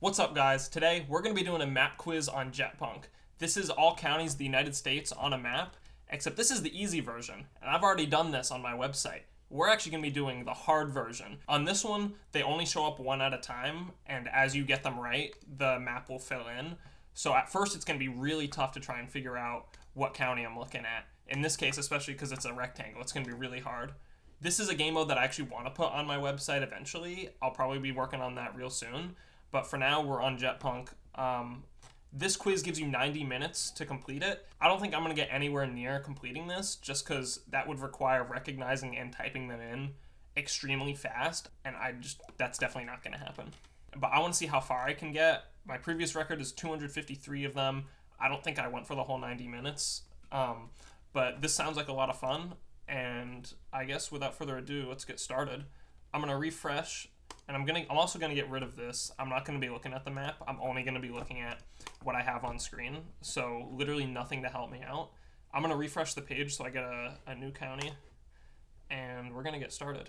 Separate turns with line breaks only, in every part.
What's up, guys? Today we're going to be doing a map quiz on Jetpunk. This is all counties of the United States on a map, except this is the easy version, and I've already done this on my website. We're actually going to be doing the hard version. On this one, they only show up one at a time, and as you get them right, the map will fill in. So at first it's going to be really tough to try and figure out what county I'm looking at. In this case, especially because it's a rectangle, it's going to be really hard. This is a game mode that I actually want to put on my website eventually. I'll probably be working on that real soon. But for now, we're on Jetpunk. This quiz gives you 90 minutes to complete it. I don't think I'm going to get anywhere near completing this just because that would require recognizing and typing them in extremely fast. And that's definitely not going to happen. But I want to see how far I can get. My previous record is 253 of them. I don't think I went for the whole 90 minutes. But this sounds like a lot of fun. And I guess without further ado, let's get started. I'm going to refresh. And I'm also gonna get rid of this. I'm not gonna be looking at the map. I'm only gonna be looking at what I have on screen. So literally nothing to help me out. I'm gonna refresh the page so I get a new county, and we're gonna get started.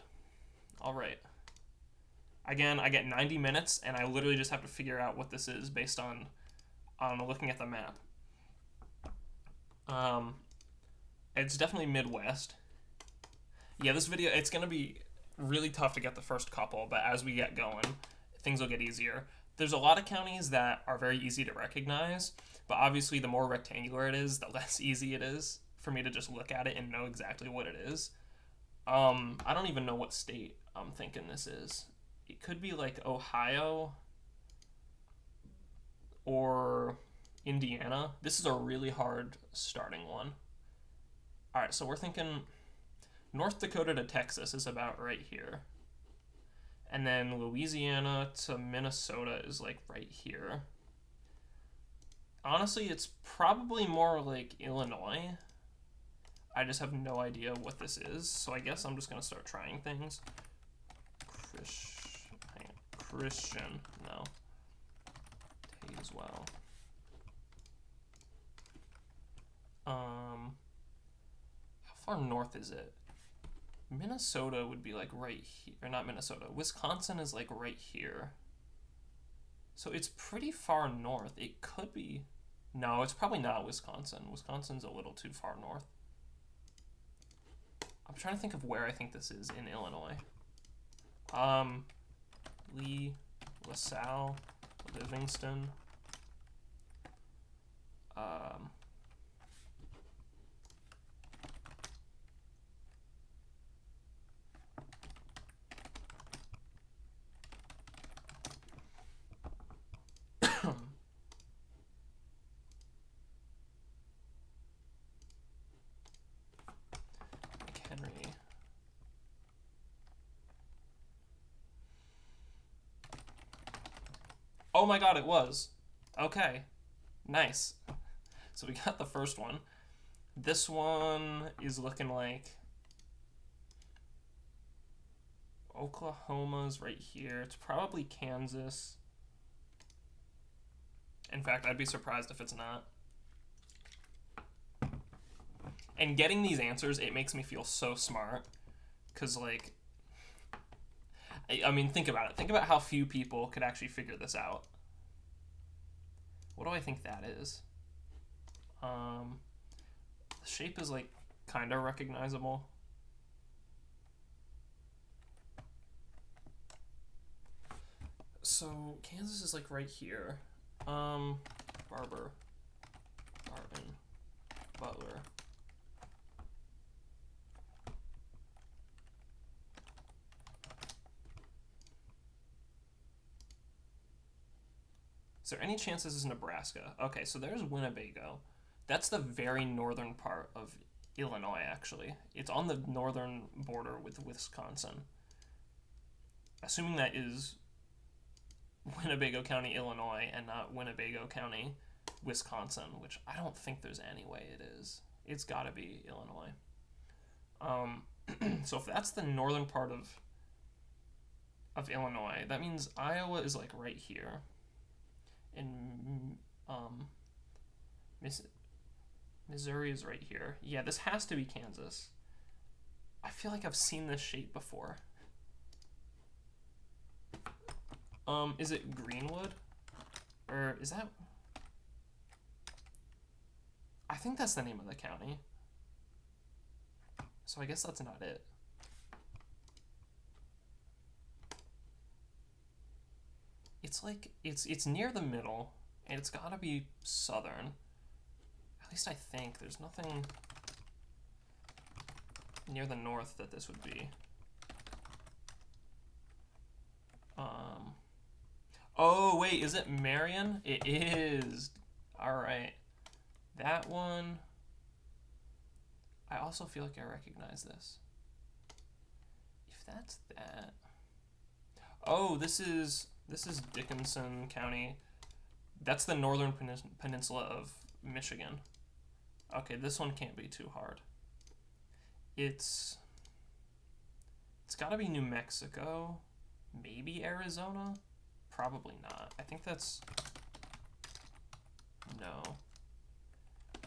All right. Again, I get 90 minutes, and I literally just have to figure out what this is based on looking at the map. It's definitely Midwest. Yeah, this video, it's gonna be really tough to get the first couple, but as we get going, things will get easier. There's a lot of counties that are very easy to recognize, but obviously the more rectangular it is, the less easy it is for me to just look at it and know exactly what it is. I don't even know what state I'm thinking this is. It could be like Ohio or Indiana. This is a really hard starting one. All right, so we're thinking North Dakota to Texas is about right here. And then Louisiana to Minnesota is like right here. Honestly, it's probably more like Illinois. I just have no idea what this is, so I guess I'm just gonna start trying things. Christian, no. Tazewell. How far north is it? Minnesota would be like right here, or not Minnesota. Wisconsin is like right here. So it's pretty far north. It could be. No, it's probably not Wisconsin. Wisconsin's a little too far north. I'm trying to think of where I think this is in Illinois. Lee, LaSalle, Livingston. McHenry. Oh my god, it was. Okay. Nice. So we got the first one. This one is looking like Oklahoma's right here. It's probably Kansas. In fact, I'd be surprised if it's not. And getting these answers, it makes me feel so smart. Because, like, I mean, think about it. Think about how few people could actually figure this out. What do I think that is? The shape is, like, kind of recognizable. So, Kansas is, like, right here. Barber. Barton. Butler. Is there any chance this is Nebraska? Okay, so there's Winnebago. That's the very northern part of Illinois, actually. It's on the northern border with Wisconsin. Assuming that is Winnebago County, Illinois, and not Winnebago County, Wisconsin, which I don't think there's any way it is. It's got to be Illinois. So if that's the northern part of Illinois, that means Iowa is like right here. And Missouri is right here. Yeah, this has to be Kansas. I feel like I've seen this shape before. Is it Greenwood? Or is that... I think that's the name of the county. So I guess that's not it. It's like, it's near the middle, and it's gotta be southern. At least I think. There's nothing near the north that this would be. Oh, wait, is it Marion? It is. All right. That one, I also feel like I recognize this. If that's that. Oh, this is Dickinson County. That's the northern peninsula of Michigan. Okay, this one can't be too hard. It's gotta be New Mexico. Maybe Arizona? Probably not. I think that's... No.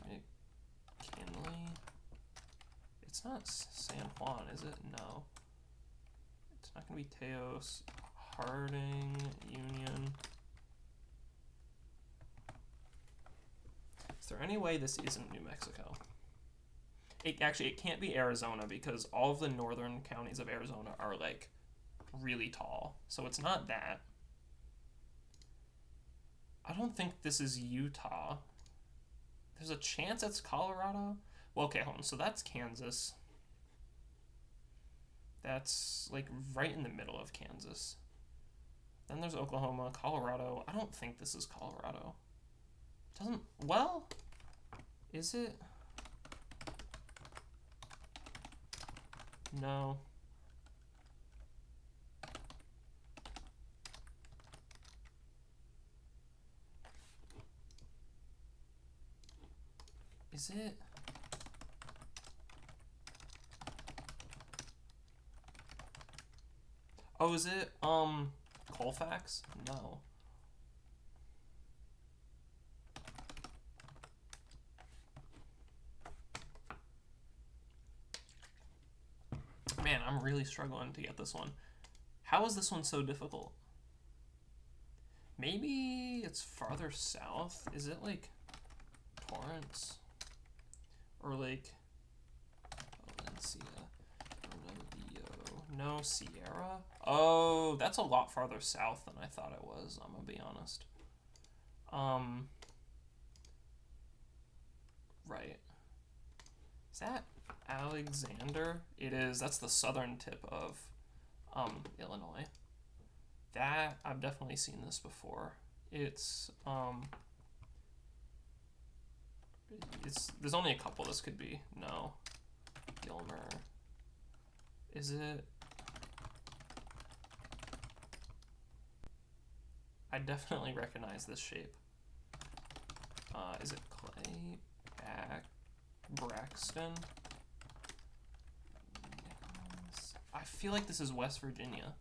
McKinley? It's not San Juan, is it? No. It's not gonna be Teos. Harding, Union. Is there any way this isn't New Mexico? Actually, it can't be Arizona because all of the northern counties of Arizona are, like, really tall. So it's not that. I don't think this is Utah. There's a chance it's Colorado? Well, okay, hold on. So that's Kansas. That's, like, right in the middle of Kansas. Then there's Oklahoma, Colorado. I don't think this is Colorado. Doesn't... Well, is it... No. Is it? Oh, is it, Colfax? No. Man, I'm really struggling to get this one. How is this one so difficult? Maybe it's farther south? Is it like Torrance? Or like Valencia? No, Sierra? Oh, that's a lot farther south than I thought it was, I'm gonna be honest. Right. Is that Alexander? It is. That's the southern tip of Illinois. That, I've definitely seen this before. It's there's only a couple this could be. No. Gilmer. Is it? I definitely recognize this shape. Is it Clay? Braxton? I feel like this is West Virginia.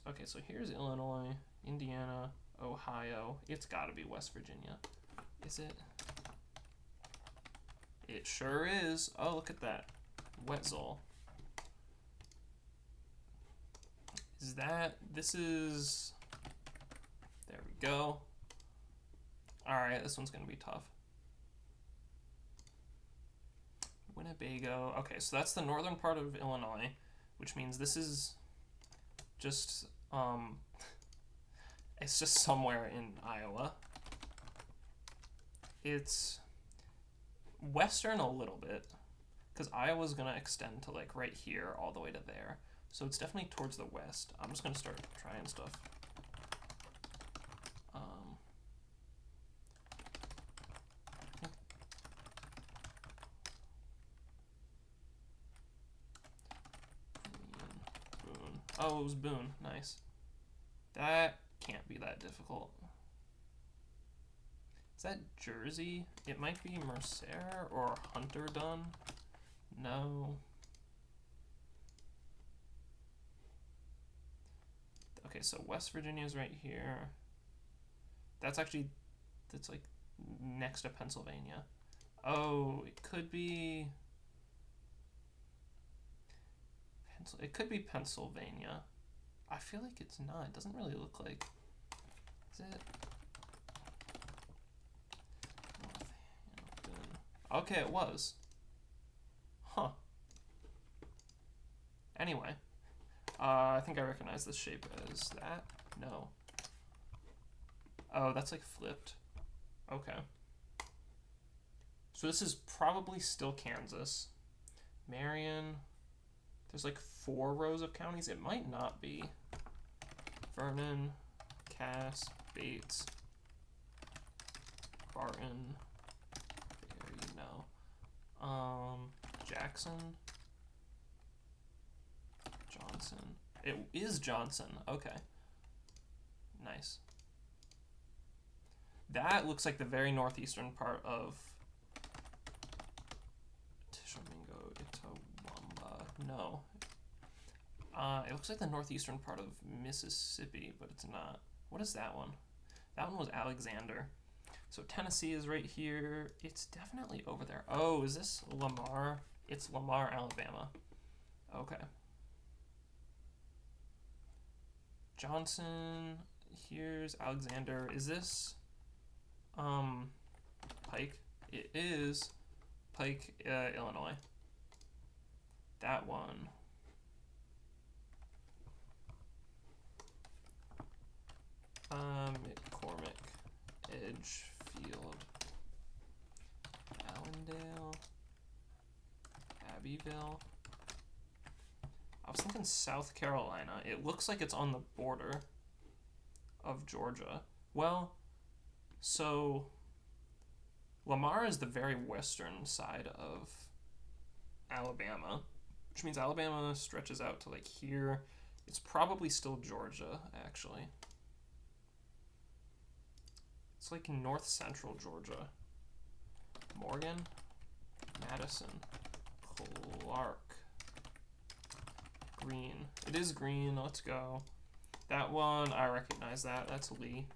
Okay, so here's Illinois, Indiana, Ohio. It's gotta be West Virginia. Is it? It sure is. Oh, look at that. Wetzel. Is that, this is, there we go. All right, this one's gonna be tough. Winnebago. Okay, so that's the northern part of Illinois, which means this is just, it's just somewhere in Iowa. It's western a little bit, because Iowa's gonna extend to like right here all the way to there. So it's definitely towards the west. I'm just gonna start trying stuff. Boone. Oh, it was Boone. Nice. That can't be that difficult. Is that Jersey? It might be Mercer or Hunterdon. No. Okay, so West Virginia's right here. That's actually, that's like next to Pennsylvania. Oh, it could be, it could be Pennsylvania. I feel like it's not. It doesn't really look like. Is it? Okay, it was. Huh. Anyway. I think I recognize this shape as that. No. Oh, that's like flipped. Okay. So this is probably still Kansas. Marion. There's like 4 rows of counties. It might not be. Vernon, Cass, Bates, Barton, Barry, no. Jackson, Johnson. It is Johnson. Okay. Nice. That looks like the very northeastern part of Tishomingo, Itawamba. No. It looks like the northeastern part of Mississippi, but it's not. What is that one? That one was Alexander. So Tennessee is right here. It's definitely over there. Oh, is this Lamar? It's Lamar, Alabama. Okay. Johnson. Here's Alexander. Is this Pike? It is Pike, Illinois. That one. McCormick, Edgefield, Allendale, Abbeville. I was thinking South Carolina. It looks like it's on the border of Georgia. Well, so Lamar is the very western side of Alabama, which means Alabama stretches out to like here. It's probably still Georgia, actually. It's like north central Georgia. Morgan, Madison, Clark, Green. It is Green. Let's go. That one, I recognize that. That's Lee.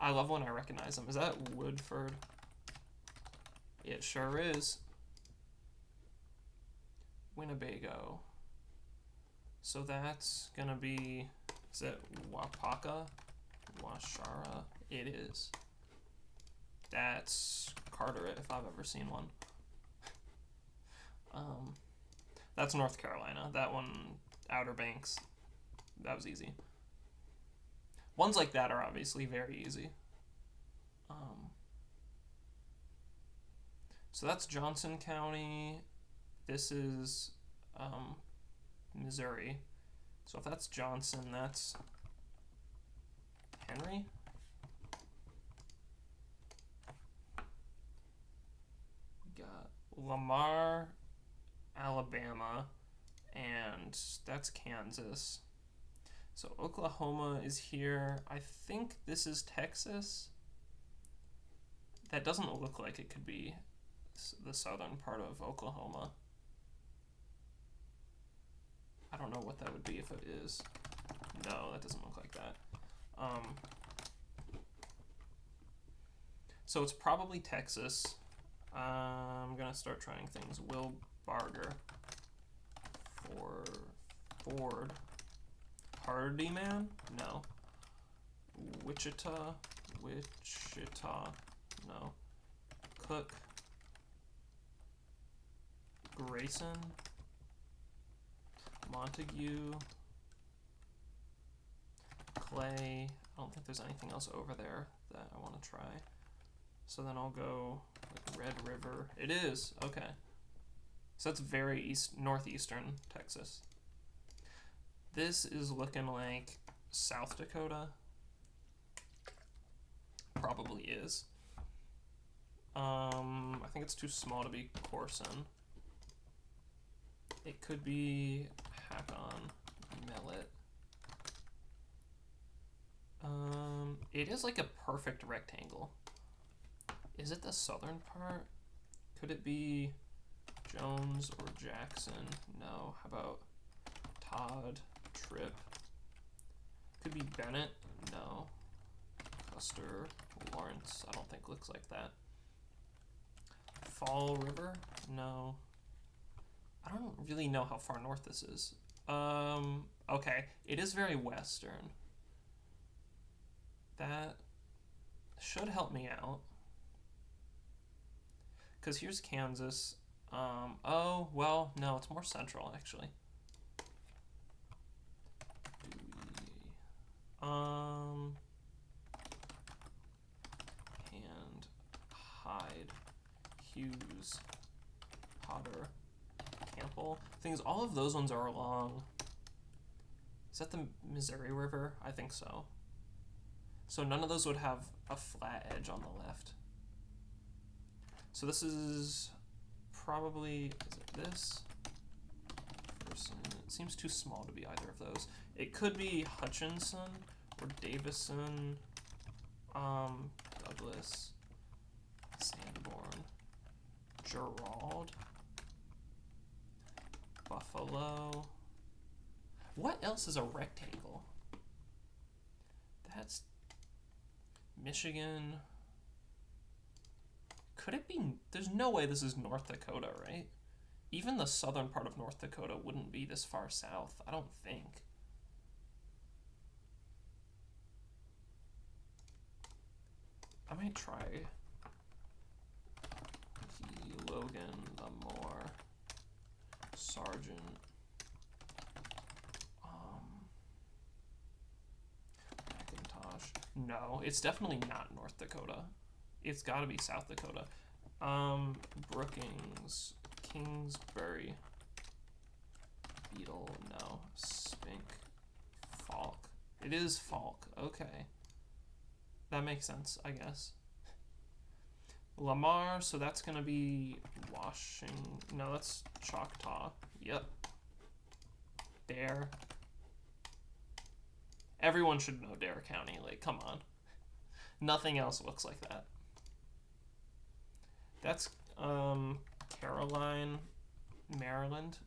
I love when I recognize them. Is that Woodford? It sure is. Winnebago. So that's gonna be, is it Wapaka? Washara? It is. That's Carteret, if I've ever seen one. That's North Carolina. That one, Outer Banks. That was easy. Ones like that are obviously very easy. So that's Johnson County. This is Missouri. So if that's Johnson, that's Henry. We got Lamar, Alabama, and that's Kansas. So Oklahoma is here. I think this is Texas. That doesn't look like it could be the southern part of Oklahoma. I don't know what that would be if it is. No, that doesn't look like that. So it's probably Texas. I'm gonna start trying things. Will Barger. Ford. Hardyman? No. Wichita. No. Cook. Grayson. Montague. Clay. I don't think there's anything else over there that I want to try. So then I'll go like Red River. It is. Okay. So that's very northeastern Texas. This is looking like South Dakota. Probably is. I think it's too small to be Corson. It could be Hakon, Millet. It is like a perfect rectangle. Is it the southern part? Could it be Jones or Jackson? No. How about Todd, Tripp? Could be Bennett? No. Custer, Lawrence? I don't think looks like that. Fall River? No. I don't really know how far north this is. Okay. It is very western. That should help me out. Because here's Kansas. Oh, well, no, it's more central, actually. And Hyde, Hughes, Potter, Campbell. Thing is, all of those ones are along. Is that the Missouri River? I think so. So none of those would have a flat edge on the left. So this is probably, is it this? Person. It seems too small to be either of those. It could be Hutchinson or Davison, Douglas, Sanborn, Gerald, Buffalo. What else is a rectangle? That's Michigan. Could it be? There's no way this is North Dakota, right? Even the southern part of North Dakota wouldn't be this far south, I don't think. I might try Logan, Lamore, Sargent. McIntosh. No, it's definitely not North Dakota. It's got to be South Dakota. Brookings, Kingsbury, Beetle, no. Spink, Falk. It is Falk, okay. That makes sense, I guess. Lamar, so that's gonna be Washington. No, that's Choctaw. Yep. Dare. Everyone should know Dare County, like, come on. Nothing else looks like that. That's, Caroline, Maryland.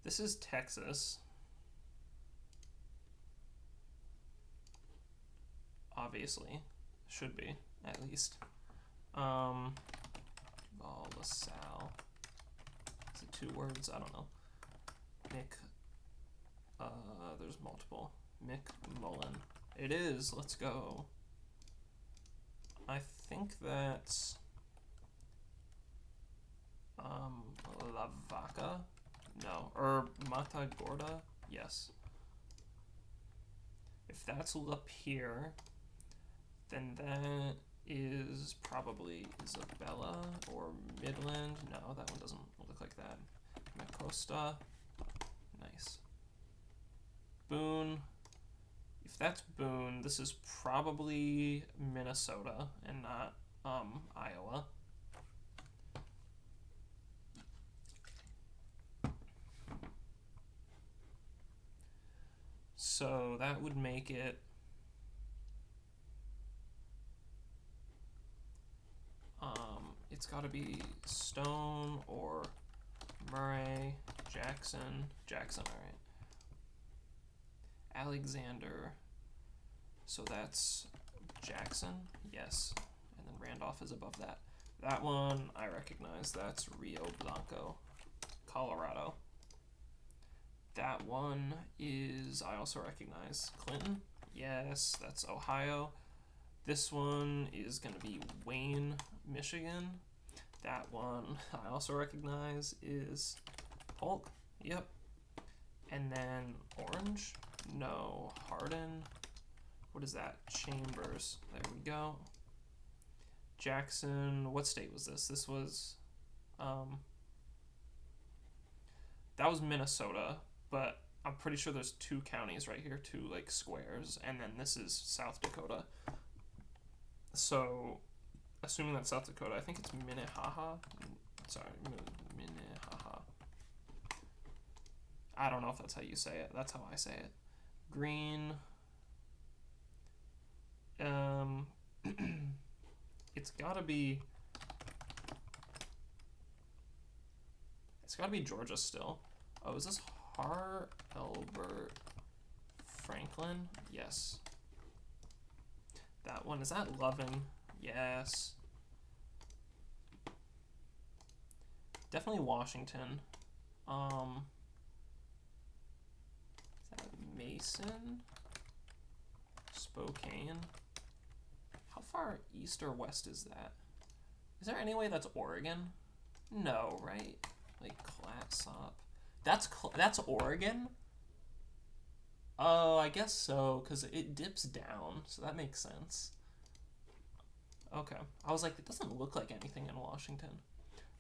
This is Texas. Obviously. Should be, at least. Duval, LaSalle. Is it 2 words? I don't know. Mick. There's multiple. McMullen. It is. Let's go. I think that's La Vaca? No. Or Matagorda? Yes. If that's Lapeer, then that is probably Isabella or Midland. No, that one doesn't look like that. Macosta. Nice. Boone. If that's Boone, this is probably Minnesota and not Iowa. So that would make it it's got to be Stone or Murray, Jackson, all right. Alexander, so that's Jackson, yes, and then Randolph is above that. That one I recognize, that's Rio Blanco, Colorado. That one is, I also recognize Clinton, yes, that's Ohio. This one is going to be Wayne, Michigan. That one I also recognize is Polk, yep. And then Orange, no. Hardin, what is that? Chambers, there we go. Jackson, what state was this? This was, that was Minnesota, but I'm pretty sure there's 2 counties right here, 2 like squares, and then this is South Dakota. So, assuming that's South Dakota, I think it's Minnehaha. Sorry, Minnehaha. I don't know if that's how you say it. That's how I say it. Green. It's gotta be Georgia still. Oh, is this Elbert Franklin? Yes. That one, is that Loving? Yes. Definitely Washington. Is that Mason? Spokane? How far east or west is that? Is there any way that's Oregon? No, right? Like Clatsop. That's Oregon? Oh, I guess so, because it dips down, so that makes sense. Okay. I was like, it doesn't look like anything in Washington.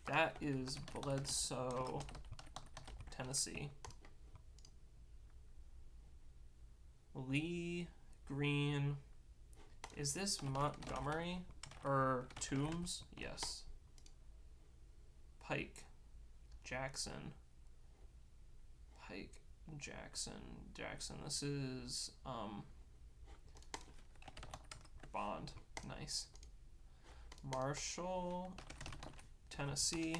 That is Bledsoe, Tennessee. Lee, Green. Is this Montgomery? Or Toombs? Yes. Pike, Jackson. Pike, Jackson. This is, Bond. Nice. Marshall, Tennessee.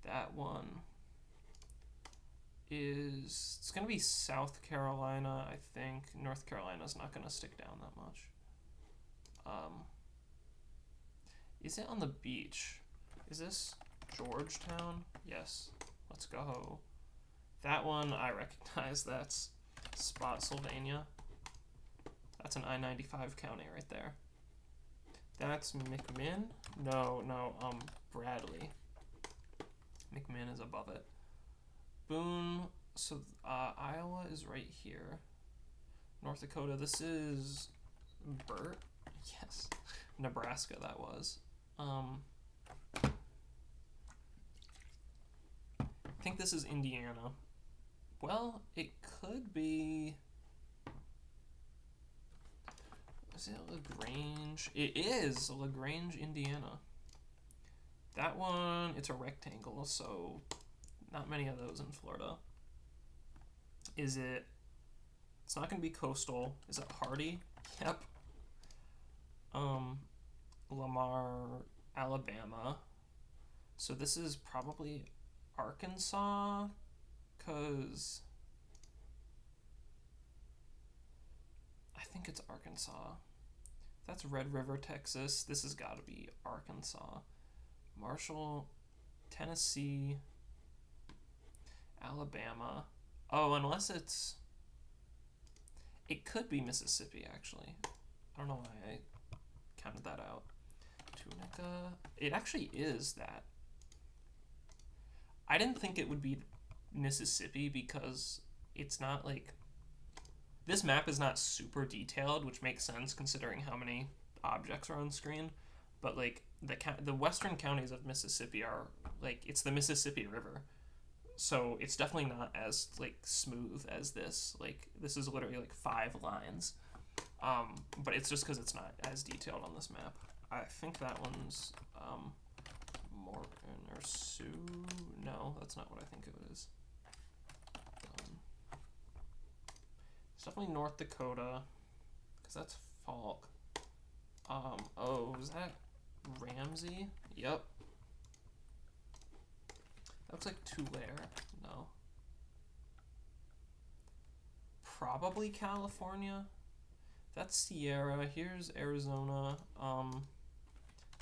That one is, it's gonna be South Carolina, I think. North Carolina's not gonna stick down that much. Is it on the beach? Is this Georgetown? Yes. Let's go. That one I recognize. That's Spotsylvania. That's an I-95 county right there. That's McMinn? No, Bradley. McMinn is above it. Boone, so Iowa is right here. North Dakota, this is Burt? Yes. Nebraska, that was. I think this is Indiana. Well, it could be... Is it LaGrange? It is LaGrange, Indiana. That one, it's a rectangle, so not many of those in Florida. Is it... It's not going to be coastal. Is it Hardy? Yep. Lamar, Alabama. So this is probably Arkansas, because I think it's Arkansas. That's Red River, Texas. This has got to be Arkansas. Marshall, Tennessee, Alabama. Oh, unless it's... It could be Mississippi, actually. I don't know why I counted that out. Tunica. It actually is that. I didn't think it would be Mississippi because it's not like... This map is not super detailed, which makes sense considering how many objects are on screen. But like the western counties of Mississippi are like, it's the Mississippi River. So it's definitely not as like smooth as this. Like this is literally like 5 lines. But it's just because it's not as detailed on this map. I think that one's Morton or Sioux. No, that's not what I think it is. It's definitely North Dakota, because that's Falk. Oh, is that Ramsey? Yep. That looks like Tulare. No. Probably California. That's Sierra. Here's Arizona.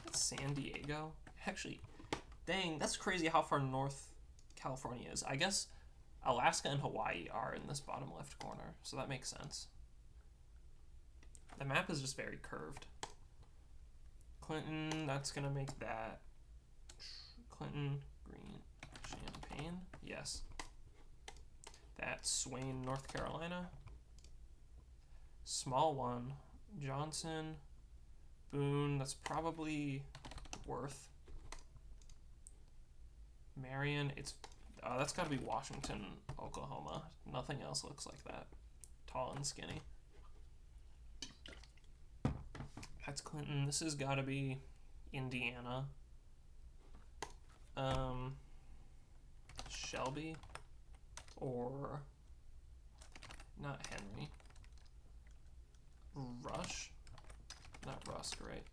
That's San Diego. Actually, dang, that's crazy how far north California is. I guess Alaska and Hawaii are in this bottom left corner, so that makes sense. The map is just very curved. Clinton, that's gonna make that Clinton, Green, Champaign. Yes. That's Swain, North Carolina. Small one, Johnson, Boone, that's probably Worth. Marion, it's that's gotta be Washington, Oklahoma. Nothing else looks like that. Tall and skinny. That's Clinton. This has gotta be Indiana. Shelby or not Henry. Rush? Not Rusk, right?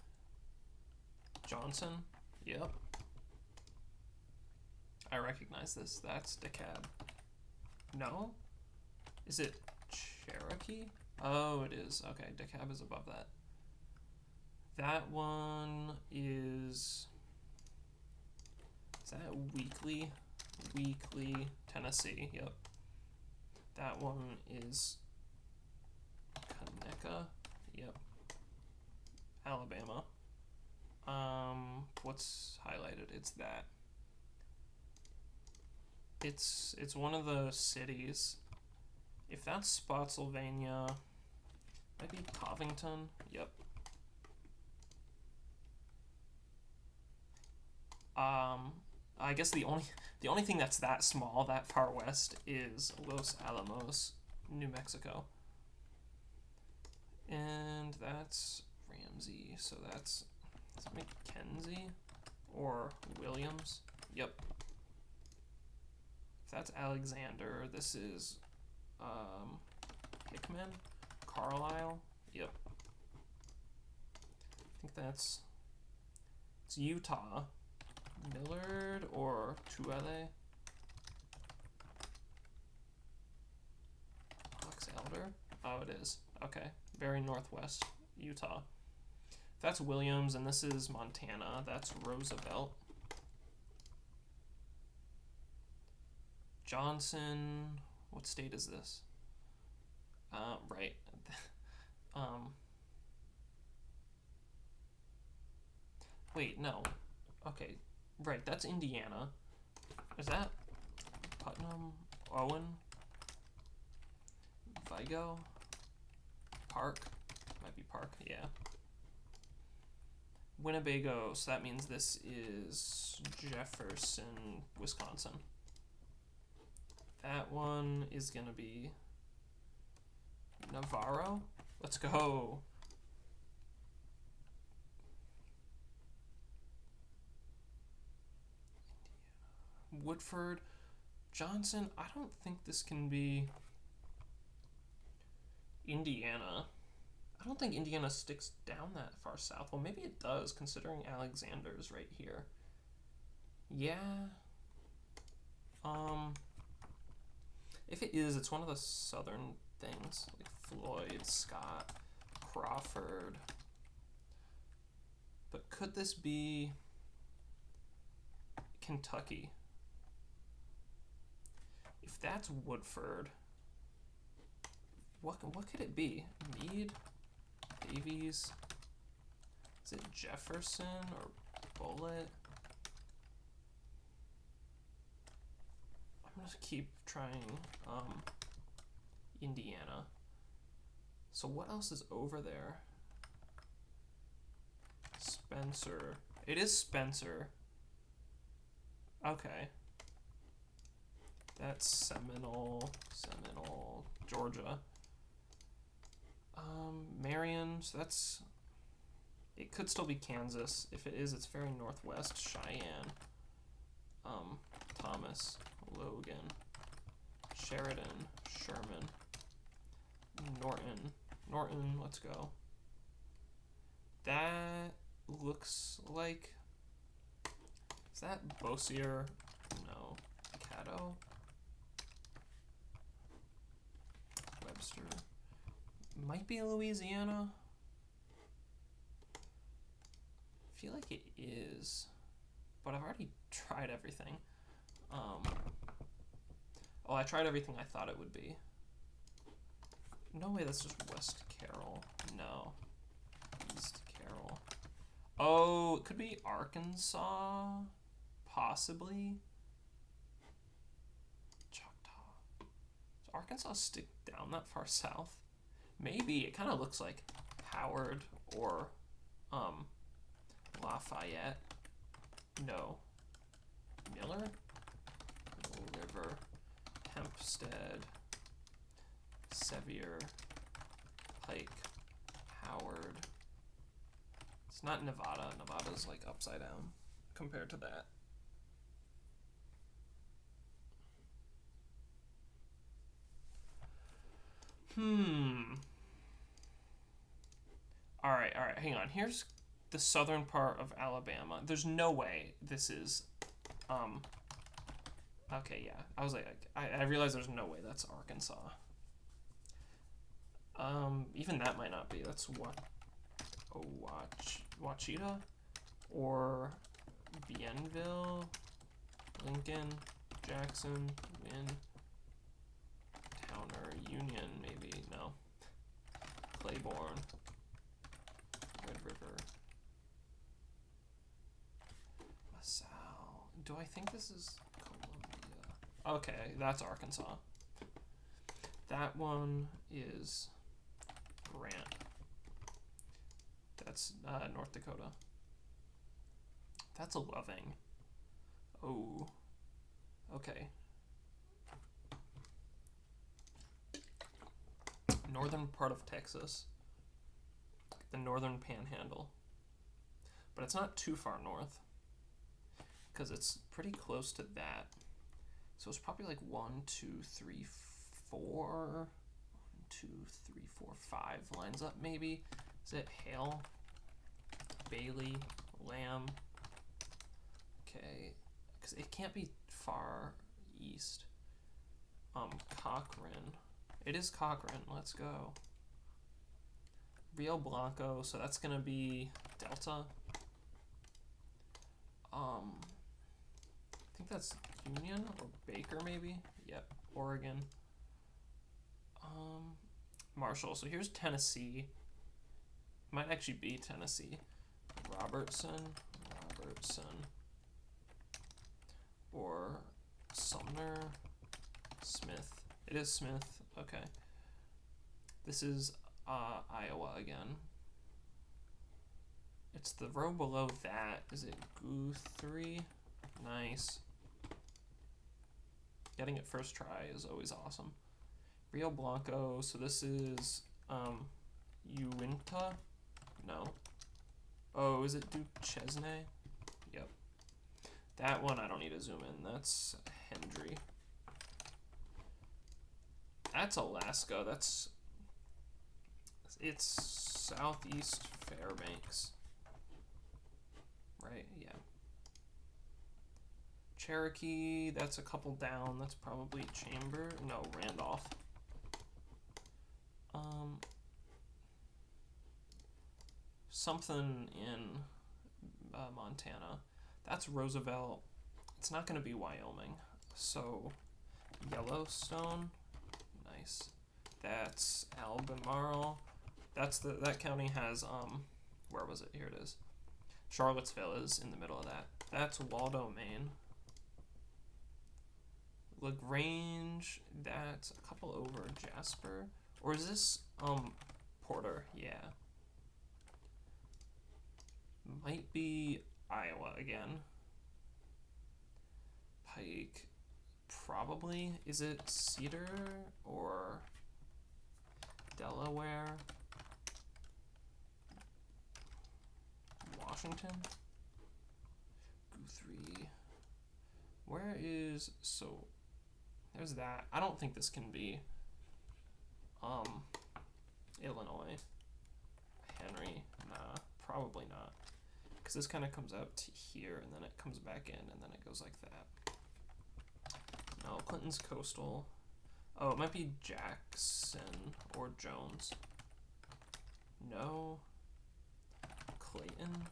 Johnson? Yep. I recognize this. That's DeKalb. No? Is it Cherokee? Oh, it is. Okay, DeKalb is above that. That one is... Is that Weekly? Weekly, Tennessee. Yep. That one is Conecuh. Yep. Alabama. What's highlighted? It's that. It's one of the cities. If that's Spotsylvania, maybe Covington. Yep. I guess the only thing that's that small, that far west, is Los Alamos, New Mexico. And that's Ramsey, so that's, is it McKenzie or Williams? Yep. If that's Alexander, this is Hickman, Carlisle. Yep. I think it's Utah. Millard or Tuele? Box Elder? Oh, it is. Okay. Very northwest Utah. That's Williams, and this is Montana. That's Roosevelt. Johnson. What state is this? Right. Wait, no. Okay. Right, that's Indiana. Is that Putnam? Owen? Vigo? Park? Might be Park, yeah. Winnebago, so that means this is Jefferson, Wisconsin. That one is gonna be Navarro. Let's go. Woodford, Johnson. I don't think this can be Indiana. I don't think Indiana sticks down that far south. Well, maybe it does, considering Alexander's right here. Yeah. If it is, it's one of the southern things, like Floyd, Scott, Crawford. But could this be Kentucky? If that's Woodford, what could it be? Meade? Davies? Is it Jefferson or Bullitt? I'm gonna keep trying Indiana. So what else is over there? Spencer. It is Spencer. Okay. That's Seminole, Georgia. Marion, so that's, it could still be Kansas. If it is, it's very northwest. Cheyenne. Thomas, Logan, Sheridan, Sherman, Norton, let's go. That looks like, is that Bossier? No. Caddo? Webster. Might be Louisiana. I feel like it is, but I've already tried everything. Oh, I tried everything I thought it would be. No way, that's just West Carroll. No. East Carroll. Oh, it could be Arkansas? Possibly? Choctaw. Does Arkansas stick down that far south? Maybe. It kind of looks like Howard or Lafayette. No. Miller? River. Hempstead. Sevier. Pike. Howard. It's not Nevada. Nevada's like upside down compared to that. Alright, hang on. Here's the southern part of Alabama. There's no way this is, okay, yeah. I was like, I realized there's no way that's Arkansas. Even that might not be. That's Wachita? Or Bienville? Lincoln? Jackson, Win, Towner, Union, maybe, no. Claiborne, Red River, LaSalle. Do I think this is Columbia? Okay, that's Arkansas. That one is Grant. That's North Dakota. That's a Loving. Oh, okay. Northern part of Texas. The northern panhandle. But it's not too far north, because it's pretty close to that. So it's probably like 1, 2, 3, 4. 1, 2, 3, 4, 5 lines up maybe. Is it Hale? Bailey? Lamb? Okay, because it can't be far east. Cochran. It is Cochran. Let's go. Rio Blanco. So that's gonna be Delta. I think that's Union or Baker maybe. Yep. Oregon. Marshall. So here's Tennessee. Might actually be Tennessee. Robertson. Or Sumner. Smith. It is Smith. Okay. This is Iowa again. It's the row below that. Is it Guthrie? Nice. Getting it first try is always awesome. Rio Blanco. So this is Uinta? No. Oh, is it Duchesne? Yep. That one I don't need to zoom in. That's Hendry. That's Alaska. It's southeast Fairbanks. Right? Yeah. Cherokee, that's a couple down. That's probably Chamber. No, Randolph. Something in Montana. That's Roosevelt. It's not going to be Wyoming. So, Yellowstone. Nice. That's Albemarle. That county has where was it? Here it is. Charlottesville is in the middle of that. That's Waldo, Maine. LaGrange, that's a couple over Jasper. Or is this Porter? Yeah. Might be Iowa again. Pike, probably. Is it Cedar or Delaware? Washington? Guthrie. Where is, so there's that. I don't think this can be Illinois. Henry, nah, probably not. Because this kind of comes out to here, and then it comes back in, and then it goes like that. No, Clinton's coastal. Oh, it might be Jackson or Jones. No. Clayton.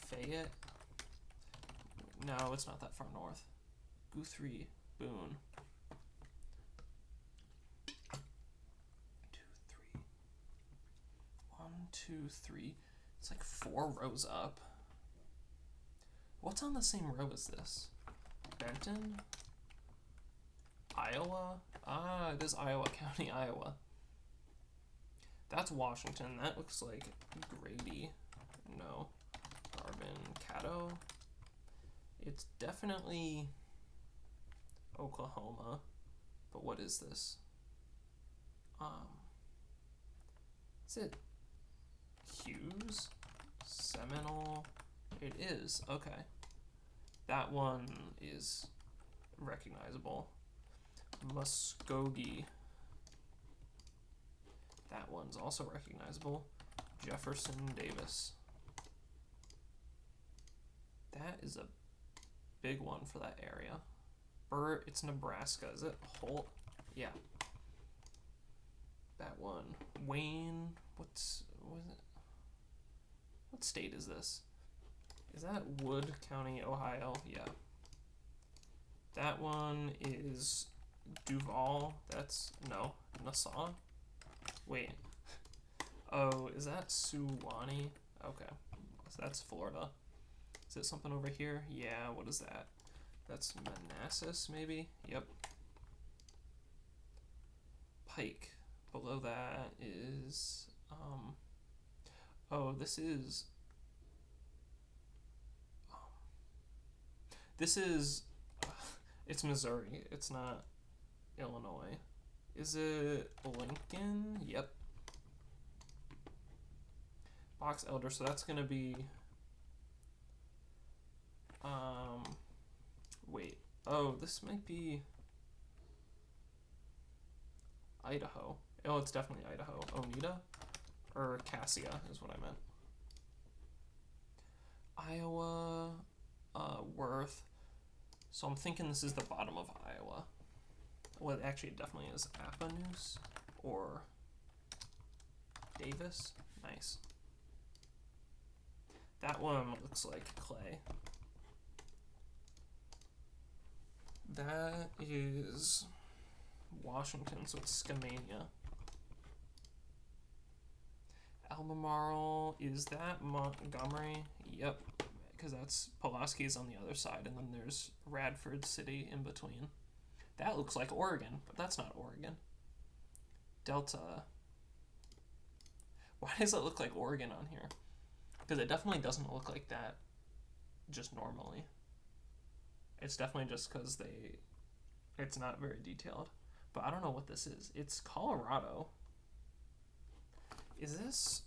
Fayette. No, it's not that far north. Guthrie. Boone. 2, 3. 1, 2, 3. It's like 4 rows up. What's on the same row as this? Benton? Iowa? Ah, it is Iowa County, Iowa. That's Washington. That looks like Grady. No. Garvin. Caddo. It's definitely Oklahoma. But what is this? Is it Hughes? Seminole? It is. Okay. That one is recognizable. Muskogee. That one's also recognizable. Jefferson Davis. That is a big one for that area. Burt, it's Nebraska. Is it Holt? Yeah. That one. Wayne, what is it? What state is this? Is that Wood County, Ohio? Yeah. That one is Duval. That's, no, Nassau. Wait. Oh, is that Suwannee? Okay, so that's Florida. Is it something over here? Yeah, what is that? That's Manassas, maybe? Yep. Pike. Below that is, oh, this is, it's Missouri. It's not Illinois. Is it Lincoln? Yep. Box Elder, so that's gonna be, wait. Oh, this might be Idaho. Oh, it's definitely Idaho. Oneida? Or Cassia is what I meant. Iowa, Worth. So I'm thinking this is the bottom of Iowa. Well, actually, it definitely is Appanoose or Davis. Nice. That one looks like clay. That is Washington, so it's Skamania. Albemarle, is that Montgomery? Yep, because that's Pulaski's on the other side, and then there's Radford City in between. That looks like Oregon, but that's not Oregon. Delta. Why does it look like Oregon on here? Because it definitely doesn't look like that just normally. It's definitely just because it's not very detailed. But I don't know what this is. It's Colorado. Is this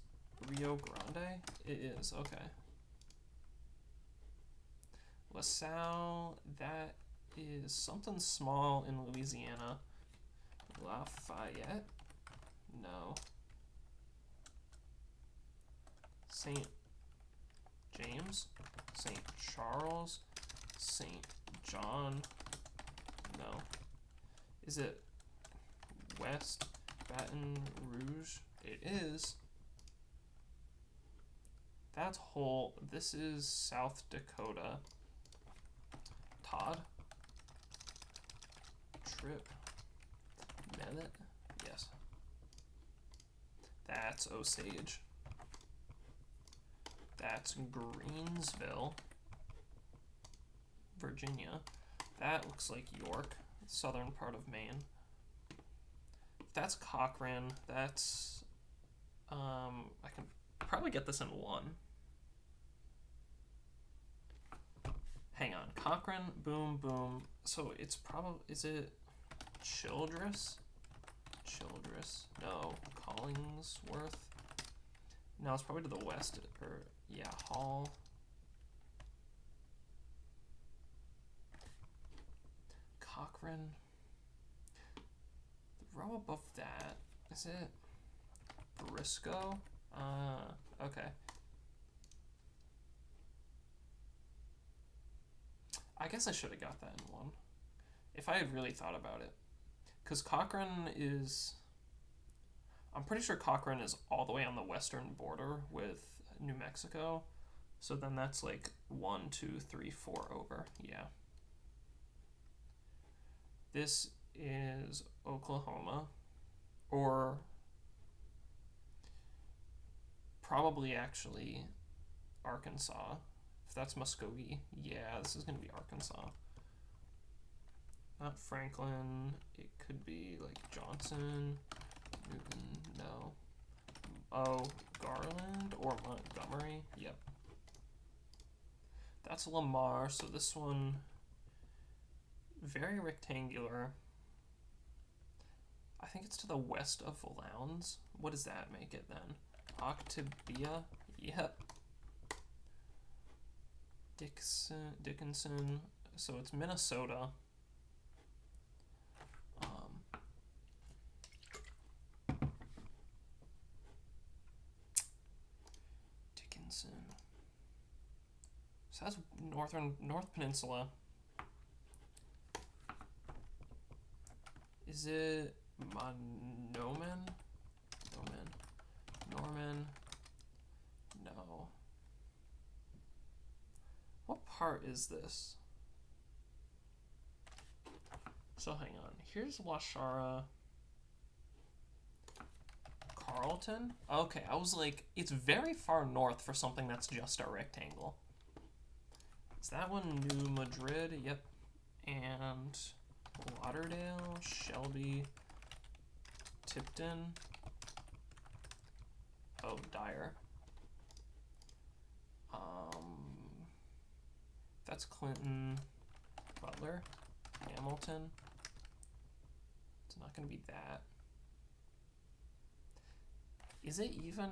Rio Grande? It is, okay. LaSalle, that is something small in Louisiana. Lafayette? No. St. James? St. Charles? St. John? No. Is it West Baton Rouge? It is. That's whole. This is South Dakota. Todd? Trip? Millet? Yes. That's Osage. That's Greensville, Virginia. That looks like York, southern part of Maine. That's Cochrane. That's, I can probably get this in one. Hang on, Cochrane, boom, boom. So it's probably, is it Childress? Childress, no. Collingsworth? No, it's probably to the west, or, yeah, Hall. Cochrane. The row above that, is it Briscoe? Okay. I guess I should have got that in one. If I had really thought about it. Because Cochrane is... I'm pretty sure Cochrane is all the way on the western border with New Mexico. So then that's like 1, 2, 3, 4 over. Yeah. This is Oklahoma. Or probably actually Arkansas. If that's Muskogee, yeah, this is going to be Arkansas. Not Franklin. It could be like Johnson, Newton, no. Oh, Garland or Montgomery? Yep. That's Lamar, so this one, very rectangular. I think it's to the west of Lowndes. What does that make it then? Octavia? Yep. Dickinson, so it's Minnesota. Dickinson. So that's North Peninsula. Is it Norman? No. What part is this? So hang on. Here's Washara. Carlton? Okay, I was like, it's very far north for something that's just a rectangle. Is that one New Madrid? Yep. And Lauderdale, Shelby, Tipton. Oh, Dyer. That's Clinton, Butler, Hamilton. It's not going to be that. Is it even...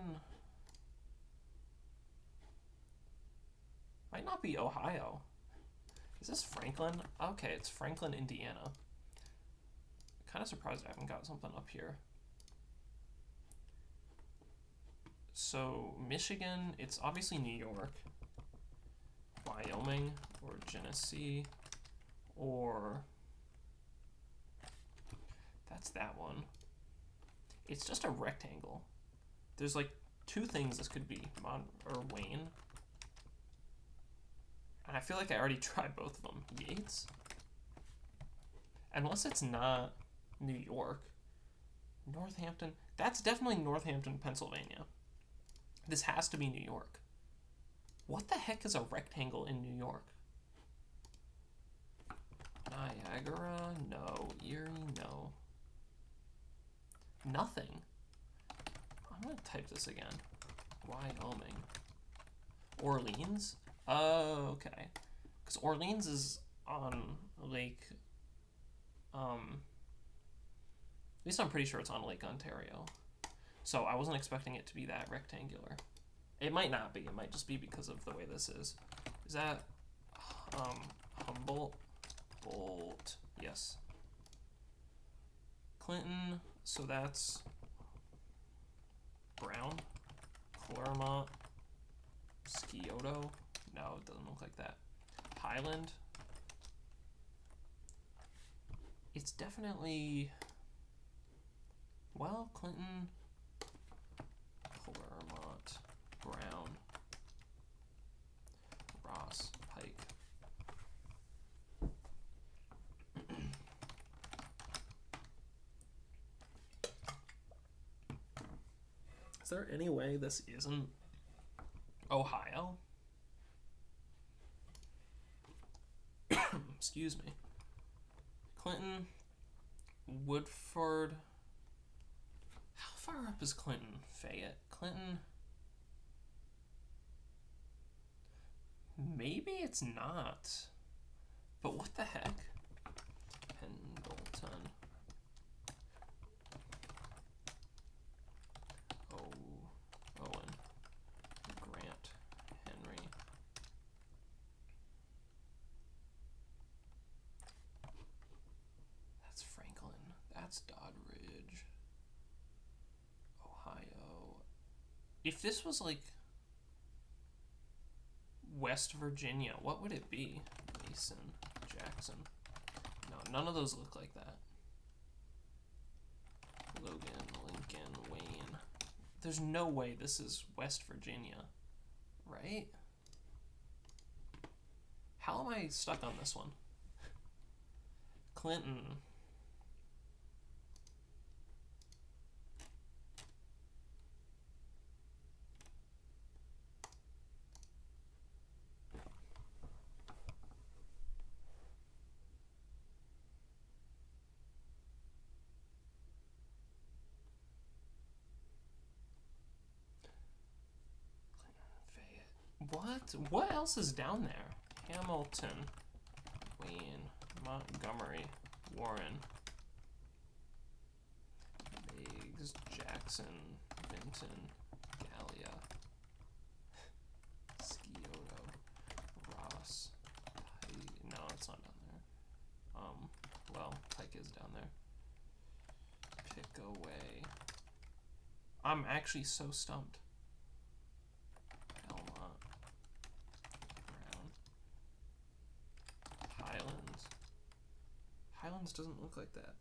Might not be Ohio. Is this Franklin? Okay, it's Franklin, Indiana. Kind of surprised I haven't got something up here. So, Michigan, it's obviously New York. Wyoming, or Genesee, or... That's that one. It's just a rectangle. There's like two things this could be, or Wayne. And I feel like I already tried both of them. Yates? Unless it's not New York. Northampton. That's definitely Northampton, Pennsylvania. This has to be New York. What the heck is a rectangle in New York? Niagara? No. Erie? No. Nothing. I'm going to type this again. Wyoming. Orleans? Oh, okay. Because Orleans is on Lake... at least I'm pretty sure it's on Lake Ontario. So I wasn't expecting it to be that rectangular. It might not be. It might just be because of the way this is. Is that Humboldt? Bolt. Yes. Clinton. So that's Brown. Claremont. Scioto. No, it doesn't look like that. Highland. It's definitely... Well, Clinton... Claremont. Brown. Ross. Pike. Is there any way this isn't Ohio? Excuse me. Clinton. Woodford. How far up is Clinton? Fayette. Clinton. Maybe it's not. But what the heck? Pendleton. Owen. Grant. Henry. That's Franklin. That's Doddridge. Ohio. If this was like West Virginia, what would it be? Mason, Jackson. No, none of those look like that. Logan, Lincoln, Wayne. There's no way this is West Virginia, right? How am I stuck on this one? Clinton. What else is down there? Hamilton, Wayne, Montgomery, Warren, Biggs, Jackson, Vinton, Gallia, Scioto, Ross, Pike. No, it's not down there. Well, Pike is down there. Pick away. I'm actually so stumped. Highlands doesn't look like that.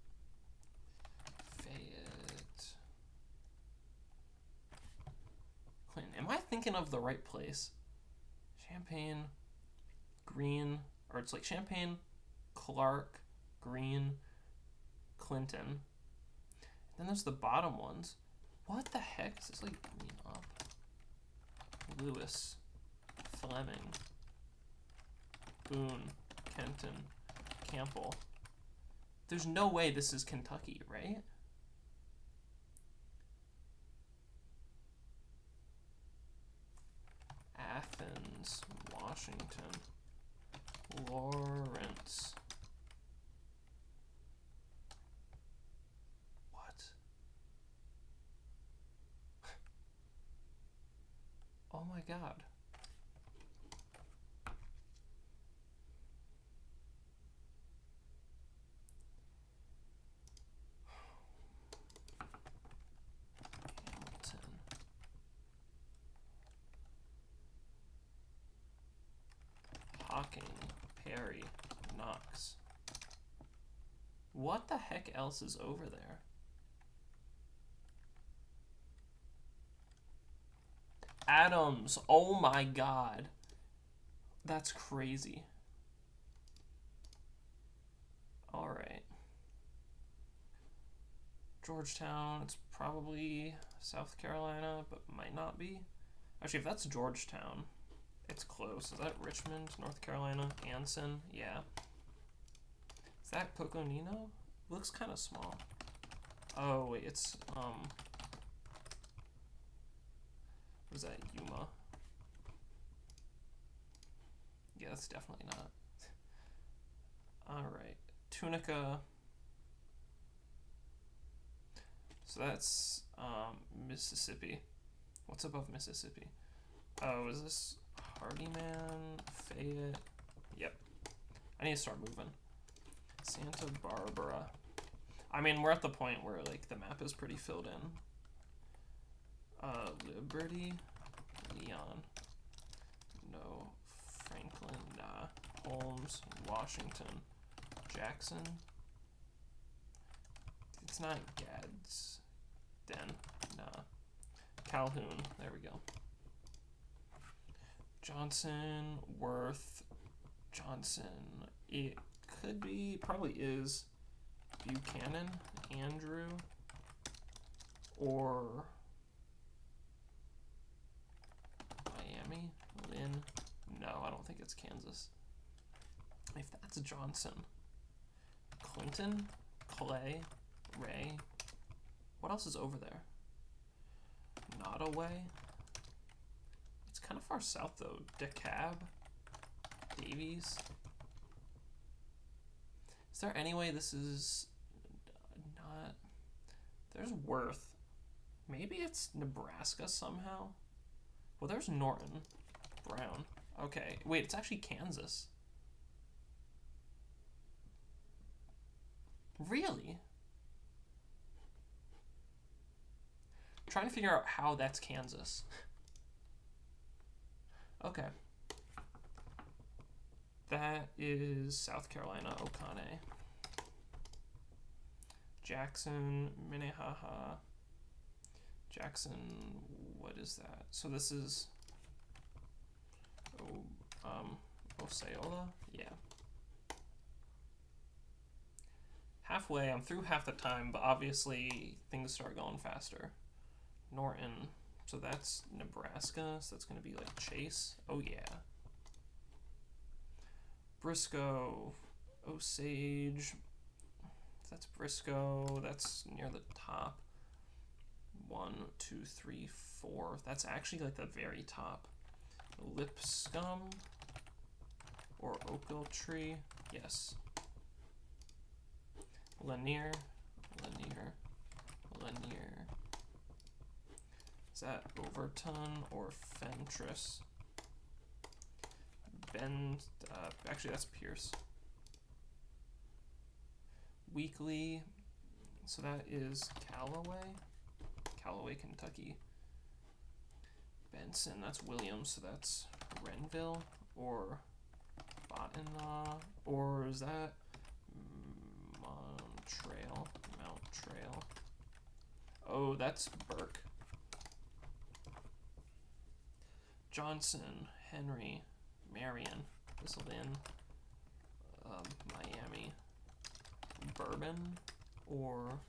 Fayette. Clinton. Am I thinking of the right place? Champaign, Green, or it's like Champaign, Clark, Green, Clinton. Then there's the bottom ones. What the heck? Is this like green up? Lewis, Fleming, Boone, Kenton, Campbell. There's no way this is Kentucky, right? Athens, Washington, Lawrence. What? Oh my God. Hamilton. Hocking, Perry, Knox. What the heck else is over there? Adams. Oh my God. That's crazy. All right. Georgetown, it's probably South Carolina, but might not be. Actually, if that's Georgetown, it's close. Is that Richmond, North Carolina? Anson? Yeah. Is that Coconino? Looks kind of small. Oh, wait, it's, what is that, Yuma? Yeah, that's definitely not. Alright, Tunica. So that's, Mississippi. What's above Mississippi? Oh, is this Hardyman, Fayette? Yep. I need to start moving. Santa Barbara. I mean, we're at the point where, like, the map is pretty filled in. Liberty, Leon. No. Franklin, nah. Holmes, Washington. Jackson. It's not Gadsden, nah. Calhoun, there we go. Johnson, Worth, Johnson. It could be, probably is Buchanan, Andrew, or Miami, Lynn. No, I don't think it's Kansas. If that's Johnson. Clinton, Clay, Ray. What else is over there? Nottoway. It's kind of far south though. DeKalb, Davies. Is there any way this is not? There's Worth. Maybe it's Nebraska somehow. Well, there's Norton, Brown. Okay, wait, it's actually Kansas. Really? I'm trying to figure out how that's Kansas. Okay. That is South Carolina, Oconee. Jackson, Minnehaha. Jackson, what is that? So this is Osceola? Yeah. Halfway, I'm through half the time, but obviously things start going faster. Norton, so that's Nebraska, so that's gonna be like Chase. Oh yeah. Briscoe, Osage, that's Briscoe, that's near the top. 1, 2, 3, 4. That's actually like the very top. Lipscomb or Oakletree. Yes. Lanier. Is that Overton or Fentress? Actually that's Pierce. Weekly. So that is Callaway, Kentucky. Benson, that's Williams, so that's Renville or Mount, or is that Mount Trail? Oh, that's Burke. Johnson, Henry, Marion, Lynn, Miami, Bourbon, Or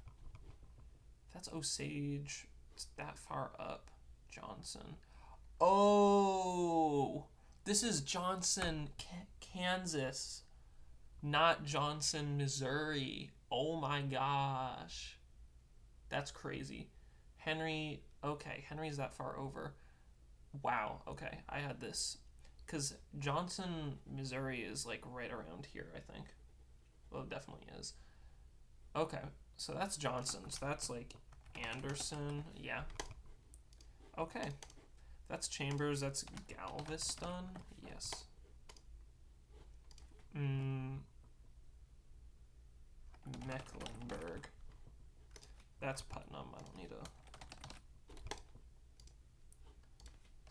that's Osage. It's that far up. Johnson. Oh, this is Johnson, Kansas, not Johnson, Missouri. Oh my gosh. That's crazy. Henry, okay, Henry's that far over. Wow, okay, I had this. Because Johnson, Missouri is like right around here, I think. Well, it definitely is. Okay, so that's Johnson. So that's like Anderson. Yeah. Okay. That's Chambers. That's Galveston. Yes. Mecklenburg. That's Putnam. I don't need a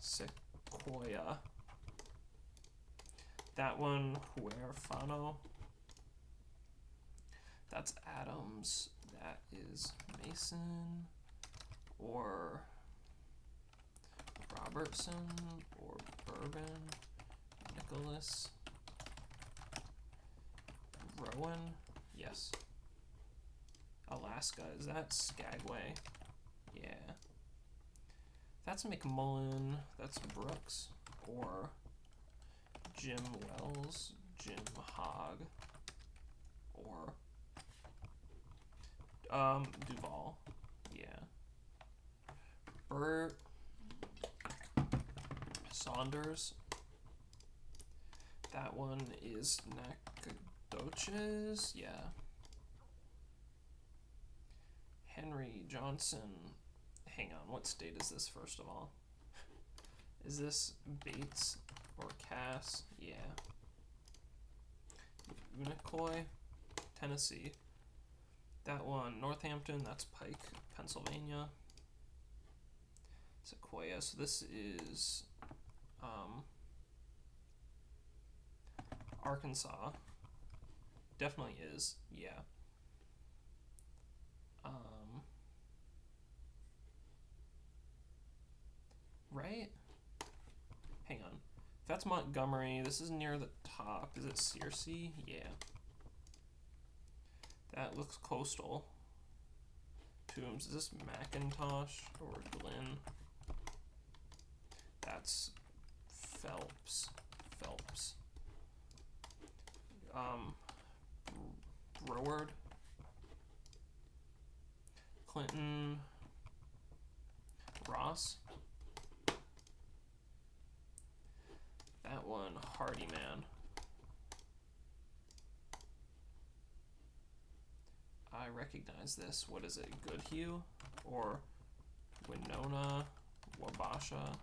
Sequoia. That one, Huerfano. That's Adams. That is Mason. Or Robertson. Or Bourbon. Nicholas. Rowan. Yes. Alaska. Is that Skagway? Yeah. That's McMullen. That's Brooks. Or Jim Wells. Jim Hogg. Or Duval. Yeah. Bert Saunders. That one is Nacogdoches. Yeah. Henry Johnson. Hang on, what state is this, first of all? Is this Bates or Cass? Yeah. Unicoi, Tennessee. That one, Northampton, that's Pike, Pennsylvania. Sequoia, so this is Arkansas. Definitely is, yeah. Right? Hang on. If that's Montgomery, this is near the top. Is it Searcy? Yeah. That looks coastal. Toombs. Is this McIntosh or Glenn? That's Phelps. Phelps. Broward. Clinton. Ross. That one, Hardyman. I recognize this. What is it? Goodhue or Winona, Wabasha,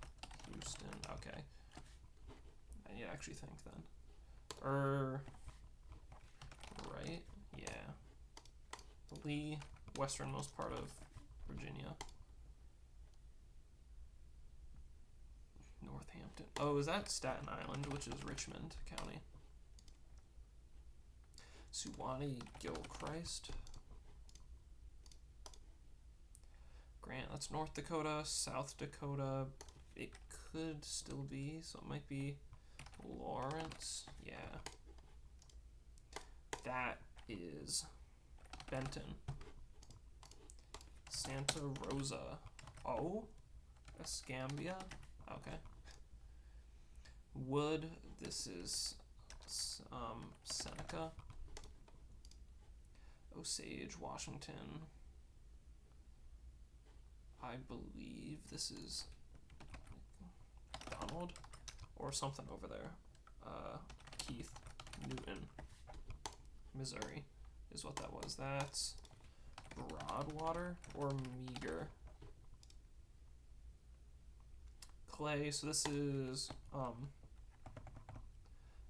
Houston. Okay. I need to actually think then. Right? Yeah. Lee, westernmost part of Virginia. Northampton. Oh, is that Staten Island, which is Richmond County? Suwannee Gilchrist. Grant, that's North Dakota, South Dakota. It could still be, so it might be Lawrence. Yeah. That is Benton. Santa Rosa. Oh? Escambia? Okay. Wood, this is Seneca. Osage, Washington. I believe this is Donald or something over there. Keith Newton, Missouri is what that was. That's Broadwater or Meager. Clay, so this is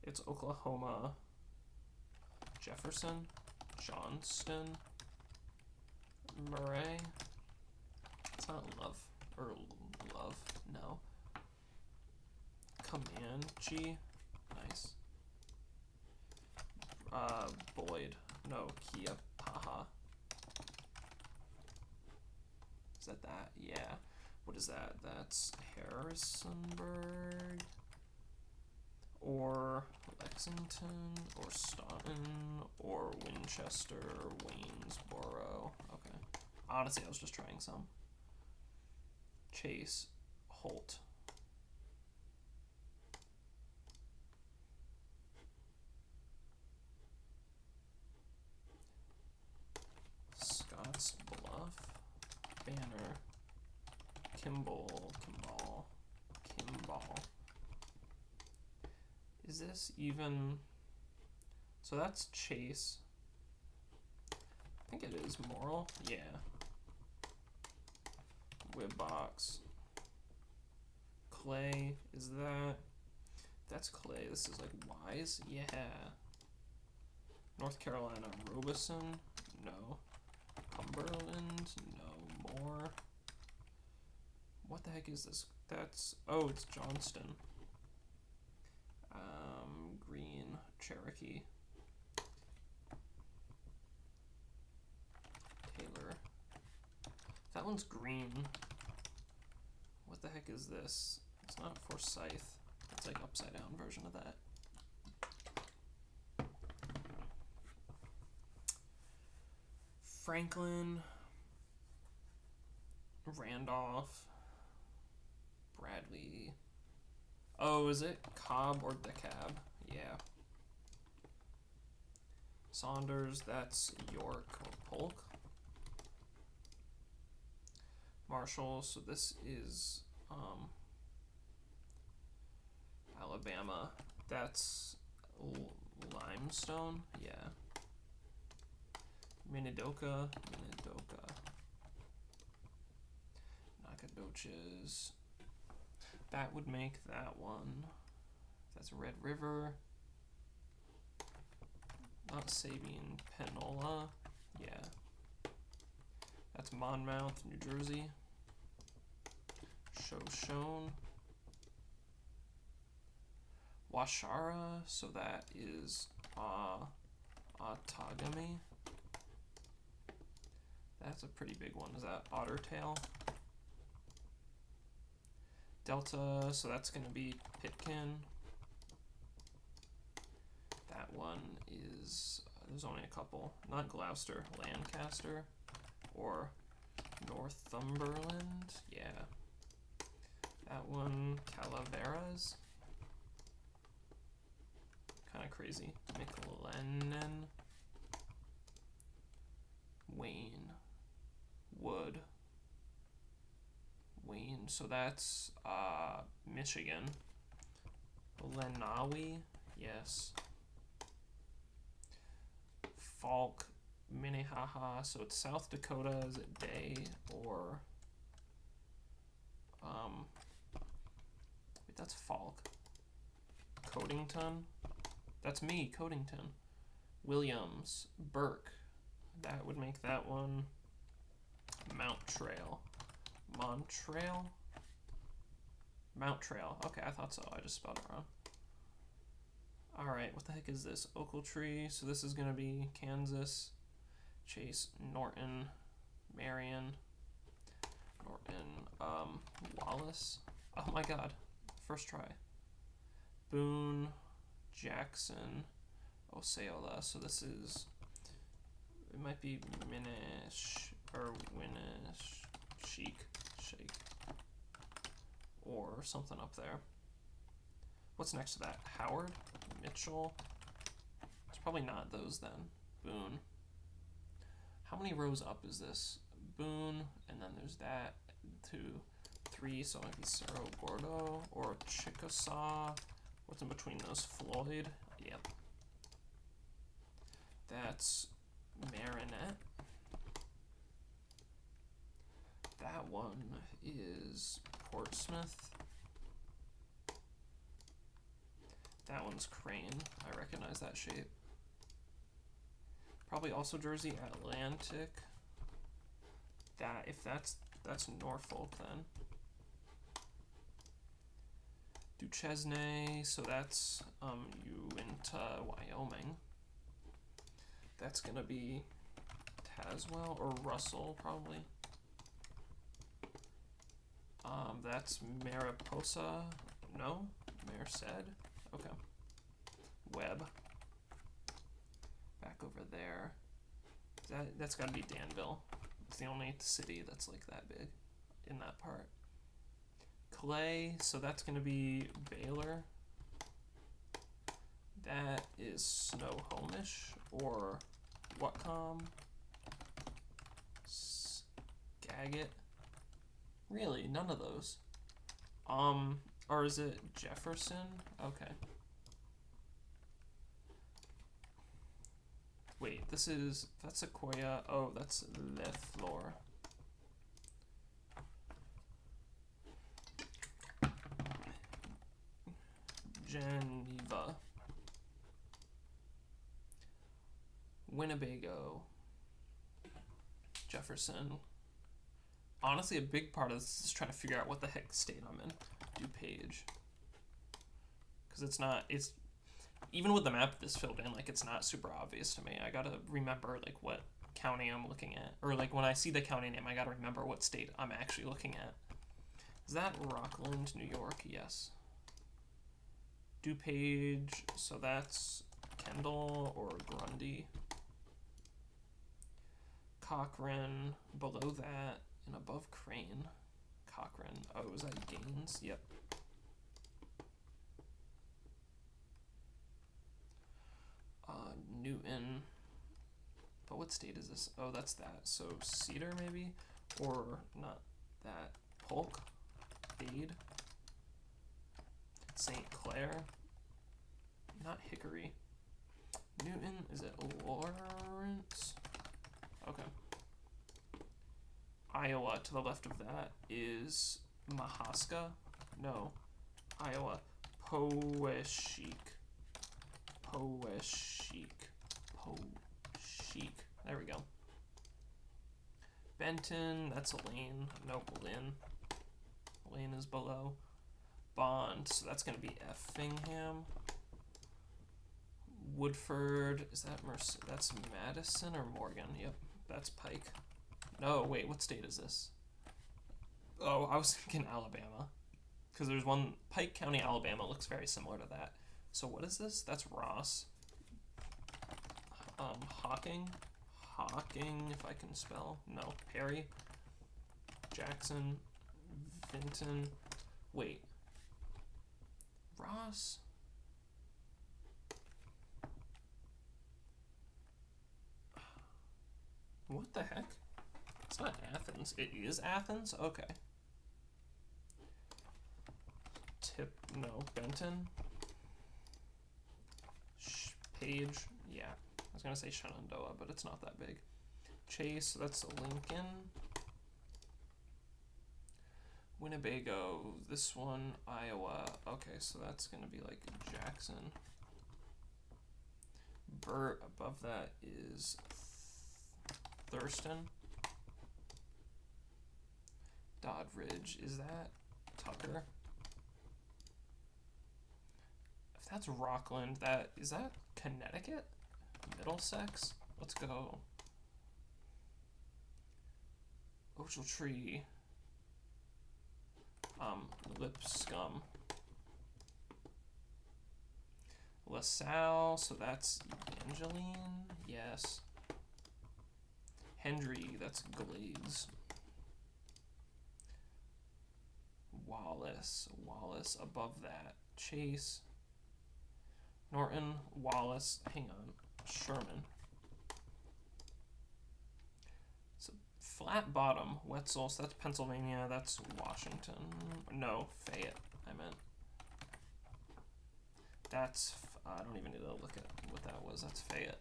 it's Oklahoma. Jefferson, Johnston, Murray. It's not Love or Love, no. Comanche, nice. Boyd, no, Kiapaha. Is that? Yeah. What is that? That's Harrisonburg or Lexington, or Staunton, or Winchester, Waynesboro. Okay. Honestly, I was just trying some. Chase, Holt. Scotts Bluff, Banner, Kimball. Is this even... So that's Chase. I think it is Morrill. Yeah. Wibbox. Clay. Is that... That's Clay. This is like Wise. Yeah. North Carolina. Robeson. No. Cumberland. No. Moore. What the heck is this? That's... Oh, it's Johnston. Green. Cherokee. Taylor. That one's green. What the heck is this? It's not Forsyth. It's like upside down version of that. Franklin. Randolph. Bradley. Oh, is it Cobb or DeKalb? Yeah. Saunders, that's York or Polk. Marshall, so this is Alabama. That's Limestone, yeah. Minidoka. Nacogdoches. That would make that one. That's Red River. Not Sabine, Panola. Yeah. That's Monmouth, New Jersey. Shoshone. Washara, so that is Outagamie. That's a pretty big one. Is that Ottertail? Delta, so that's going to be Pitkin. That one is, there's only a couple. Not Gloucester, Lancaster, or Northumberland. Yeah. That one, Calaveras. Kind of crazy. McLennan. Wayne. Wood. Wayne, so that's Michigan. Lenawi, yes. Falk, Minnehaha, so it's South Dakota. Is it Day or wait, that's Falk. Codington, that's me, Codington. Williams, Burke, that would make that one. Mount Trail. Montreal? Mount Trail. Okay, I thought so. I just spelled it wrong. Alright, what the heck is this? Ochiltree. So this is going to be Kansas. Chase, Norton, Marion, Norton, Wallace. Oh my god. First try. Boone, Jackson, Osceola. So this is... It might be Minish or Winnish. Shake, or something up there. What's next to that? Howard, Mitchell. It's probably not those then. Boone. How many rows up is this? Boone, and then there's that. 2, 3, so it might be Cerro Gordo or Chickasaw. What's in between those? Floyd. Yep. That's Marinette. That one is Portsmouth. That one's Crane. I recognize that shape. Probably also Jersey Atlantic. That, if that's Norfolk then. Duchesne, so that's Uinta, Wyoming. That's gonna be Tazewell or Russell probably. That's Mariposa. No? Merced? Okay. Webb. Back over there. That's got to be Danville. It's the only city that's like that big in that part. Clay, so that's going to be Baylor. That is Snohomish or Whatcom. Skagit. Really, none of those. Or is it Jefferson? Okay. Wait, that's Sequoia. Oh, that's Leflore. Geneva. Winnebago. Jefferson. Honestly, a big part of this is trying to figure out what the heck state I'm in. DuPage. Because it's even with the map this filled in, like, it's not super obvious to me. I gotta remember, like, what county I'm looking at. Or, like, when I see the county name, I gotta remember what state I'm actually looking at. Is that Rockland, New York? Yes. DuPage, so that's Kendall or Grundy. Cochrane, below that, and above Crane. Cochrane. Oh, is that Gaines? Yep. Newton. But what state is this? Oh, that's that. So Cedar, maybe? Or not that. Polk? Dade? St. Clair? Not Hickory. Newton? Is it Lawrence? Okay. Iowa, to the left of that, is Mahaska? No. Iowa. Poweshiek. There we go. Benton, that's Lane. Nope, Lynn. Lane is below. Bond, so that's going to be Effingham. Woodford, is that that's Madison or Morgan? Yep, that's Pike. No, wait, what state is this? Oh, I was thinking Alabama. Because there's one, Pike County, Alabama looks very similar to that. So what is this? That's Ross. Hocking, if I can spell. No, Perry. Jackson. Vinton. Wait. Ross? What the heck? It's not Athens. It is Athens? Okay. Benton. Page. Yeah. I was going to say Shenandoah, but it's not that big. Chase, that's Lincoln. Winnebago, this one, Iowa. Okay, so that's going to be like Jackson. Burt, above that is Thurston. Doddridge, is that Tucker? If that's Rockland, is that Connecticut? Middlesex? Let's go. Ochiltree. Lipscomb. LaSalle, so that's Evangeline. Yes. Hendry, that's Glades. Wallace, above that. Chase. Norton, Wallace, hang on. Sherman. So Flat Bottom, Wetzel, so that's Pennsylvania, that's Washington. No, Fayette, I meant. That's, I don't even need to look at what that was, that's Fayette.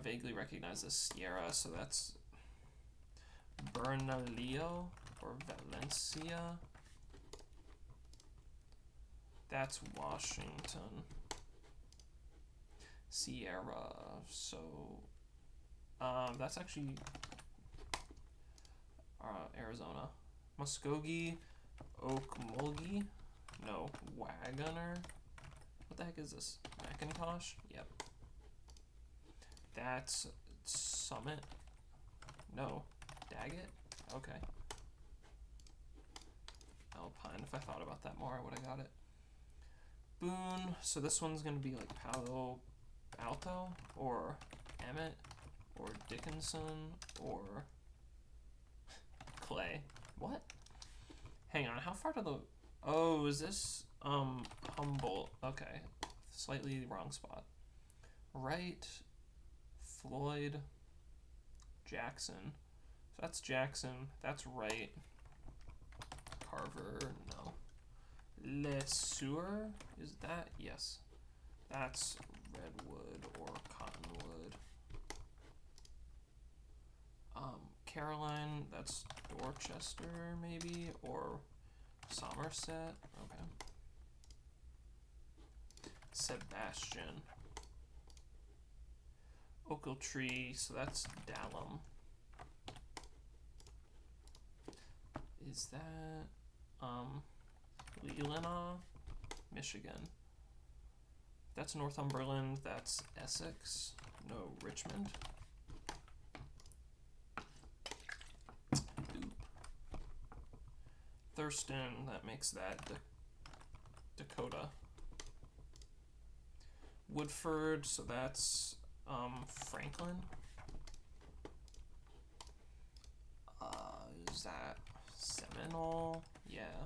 Vaguely recognize the Sierra, so that's Bernalillo or Valencia. That's Washington. Sierra, so that's actually Arizona. Muskogee, Okmulgee, no, Wagoner. What the heck is this? Macintosh? Yep. That's Summit. No, Daggett. Okay. Alpine. If I thought about that more, I would have got it. Boone, so this one's gonna be like Palo Alto, or Emmett, or Dickinson, or Clay. What? Hang on, how far to the... Oh, is this, Humboldt? Okay, slightly wrong spot. Wright, Floyd, Jackson. So that's Jackson, that's Wright. Carver, no. Le Sueur, is that? Yes. That's Redwood or Cottonwood. Caroline, that's Dorchester maybe, or Somerset. Okay. Sebastian. Ochiltree, so that's Dallam. Is that Leelanau, Michigan? That's Northumberland, that's Essex. No, Richmond. Oop. Thurston, that makes that Dakota. Woodford, so that's Franklin. Is that Seminole? Yeah.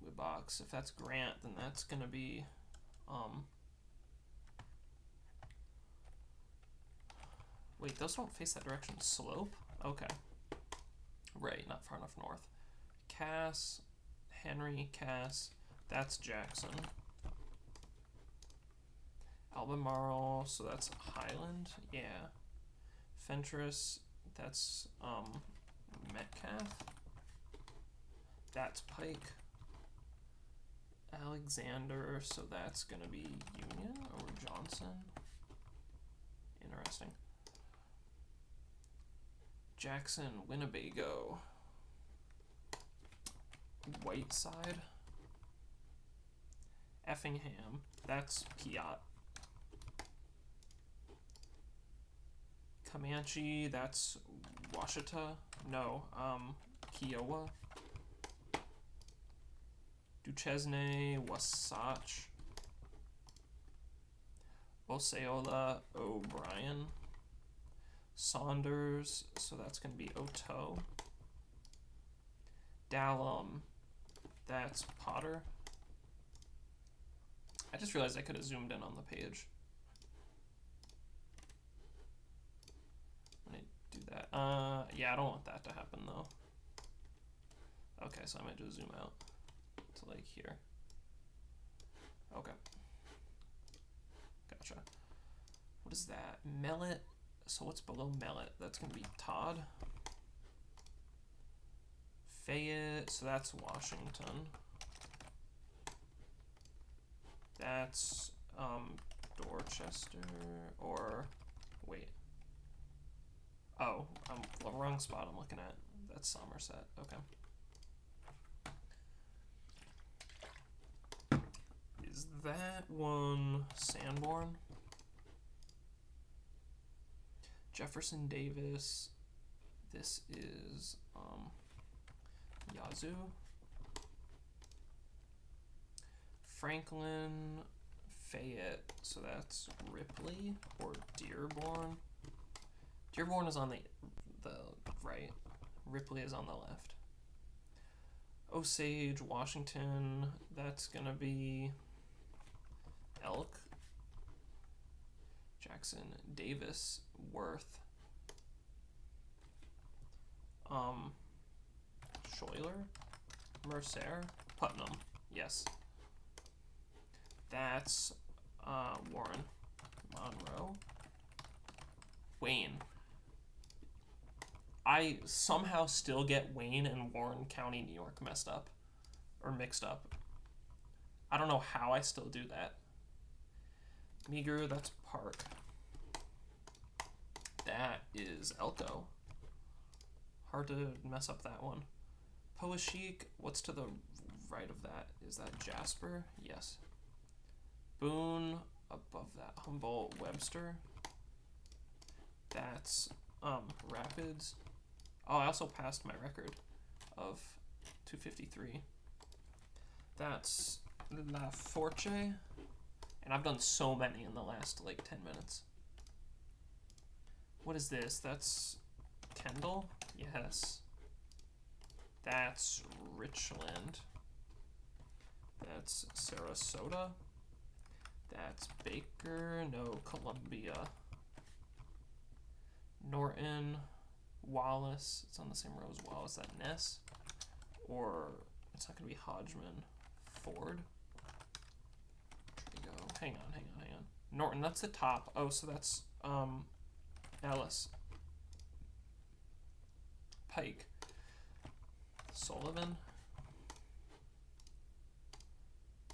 Woodbox. If that's Grant, then that's gonna be wait, those don't face that direction. Slope? Okay. Right, not far enough north. Cass, Henry, Cass, that's Jackson. Albemarle, so that's Highland, yeah. Fentress, that's Metcalf. That's Pike. Alexander, so that's gonna be Union or Johnson. Interesting. Jackson, Winnebago. Whiteside. Effingham, that's Piat. Comanche, that's Washita. No, Kiowa. Duchesne, Wasatch. Osceola, O'Brien. Saunders, so that's going to be Otoe. Dallam, that's Potter. I just realized I could have zoomed in on the page. Let me do that. Yeah, I don't want that to happen though. Okay, so I might just zoom out to like here. Okay. Gotcha. What is that? Mellet. So what's below Mellet? That's gonna be Todd. Fayette, so that's Washington. That's Dorchester, or wait. Oh, the wrong spot I'm looking at. That's Somerset. Okay. Is that one Sanborn? Jefferson Davis. This is Yazoo. Franklin, Fayette, so that's Ripley or Dearborn. Dearborn is on the right. Ripley is on the left. Osage, Washington, that's gonna be Elk. Jackson, Davis, Worth. Schuyler, Mercer, Putnam, yes. That's Warren, Monroe, Wayne. I somehow still get Wayne and Warren County, New York messed up or mixed up. I don't know how I still do that. Meager, that's Park. That is Elko. Hard to mess up that one. Poweshiek, what's to the right of that? Is that Jasper? Yes. Boone, above that, Humboldt, Webster. That's Rapids. Oh, I also passed my record of 253. That's La Force. And I've done so many in the last, like, 10 minutes. What is this? That's Kendall? Yes. That's Richland. That's Sarasota. That's Baker. No, Columbia. Norton. Wallace. It's on the same row as Wallace. That Ness. Or it's not going to be Hodgman. Ford. There we go. Hang on. Norton, that's the top. Oh, so that's Ellis. Pike. Sullivan.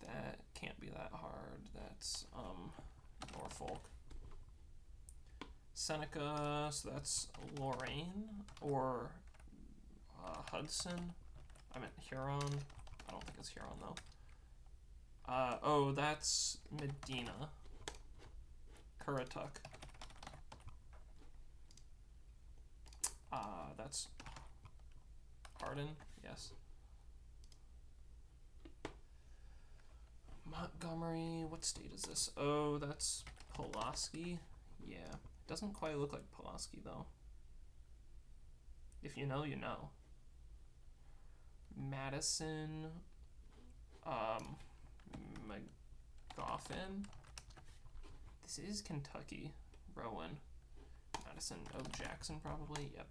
That can't be that hard. That's Norfolk. Seneca, so that's Lorraine or Hudson. I meant Huron. I don't think it's Huron though. Oh, that's Medina. Currituck. That's Hardin, yes. Montgomery, what state is this? Oh, that's Pulaski. Yeah, doesn't quite look like Pulaski though. If you know, you know. Madison, McGoffin. This is Kentucky. Rowan. Madison. Oh, Jackson probably. Yep.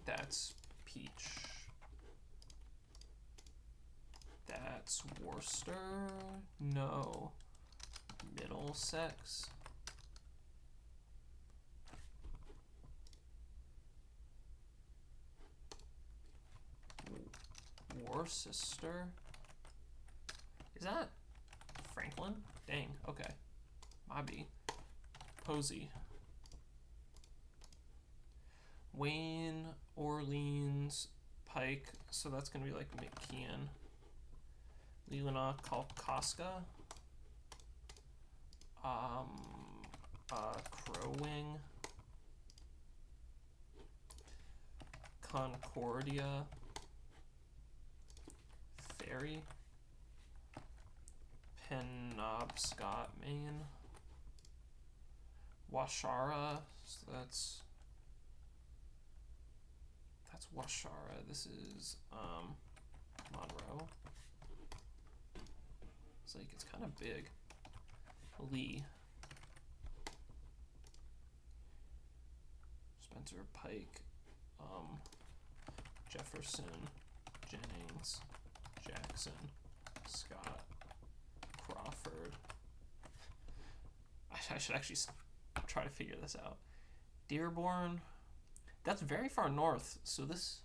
That's Peach. That's Worcester. No. Middlesex. Worcester. Is that Franklin? Dang, okay. Might be. Posey. Wayne, Orleans, Pike. So that's going to be like McKeon. Leelanau, Kalkaska. Crow Wing. Concordia. Ferry. Penobscot, Maine. Washara, so that's Washara. This is Monroe. It's like it's kind of big. Lee. Spencer, Pike, Jefferson, Jennings, Jackson, Scott, Crawford. I should actually try to figure this out. Dearborn. That's very far north. So this...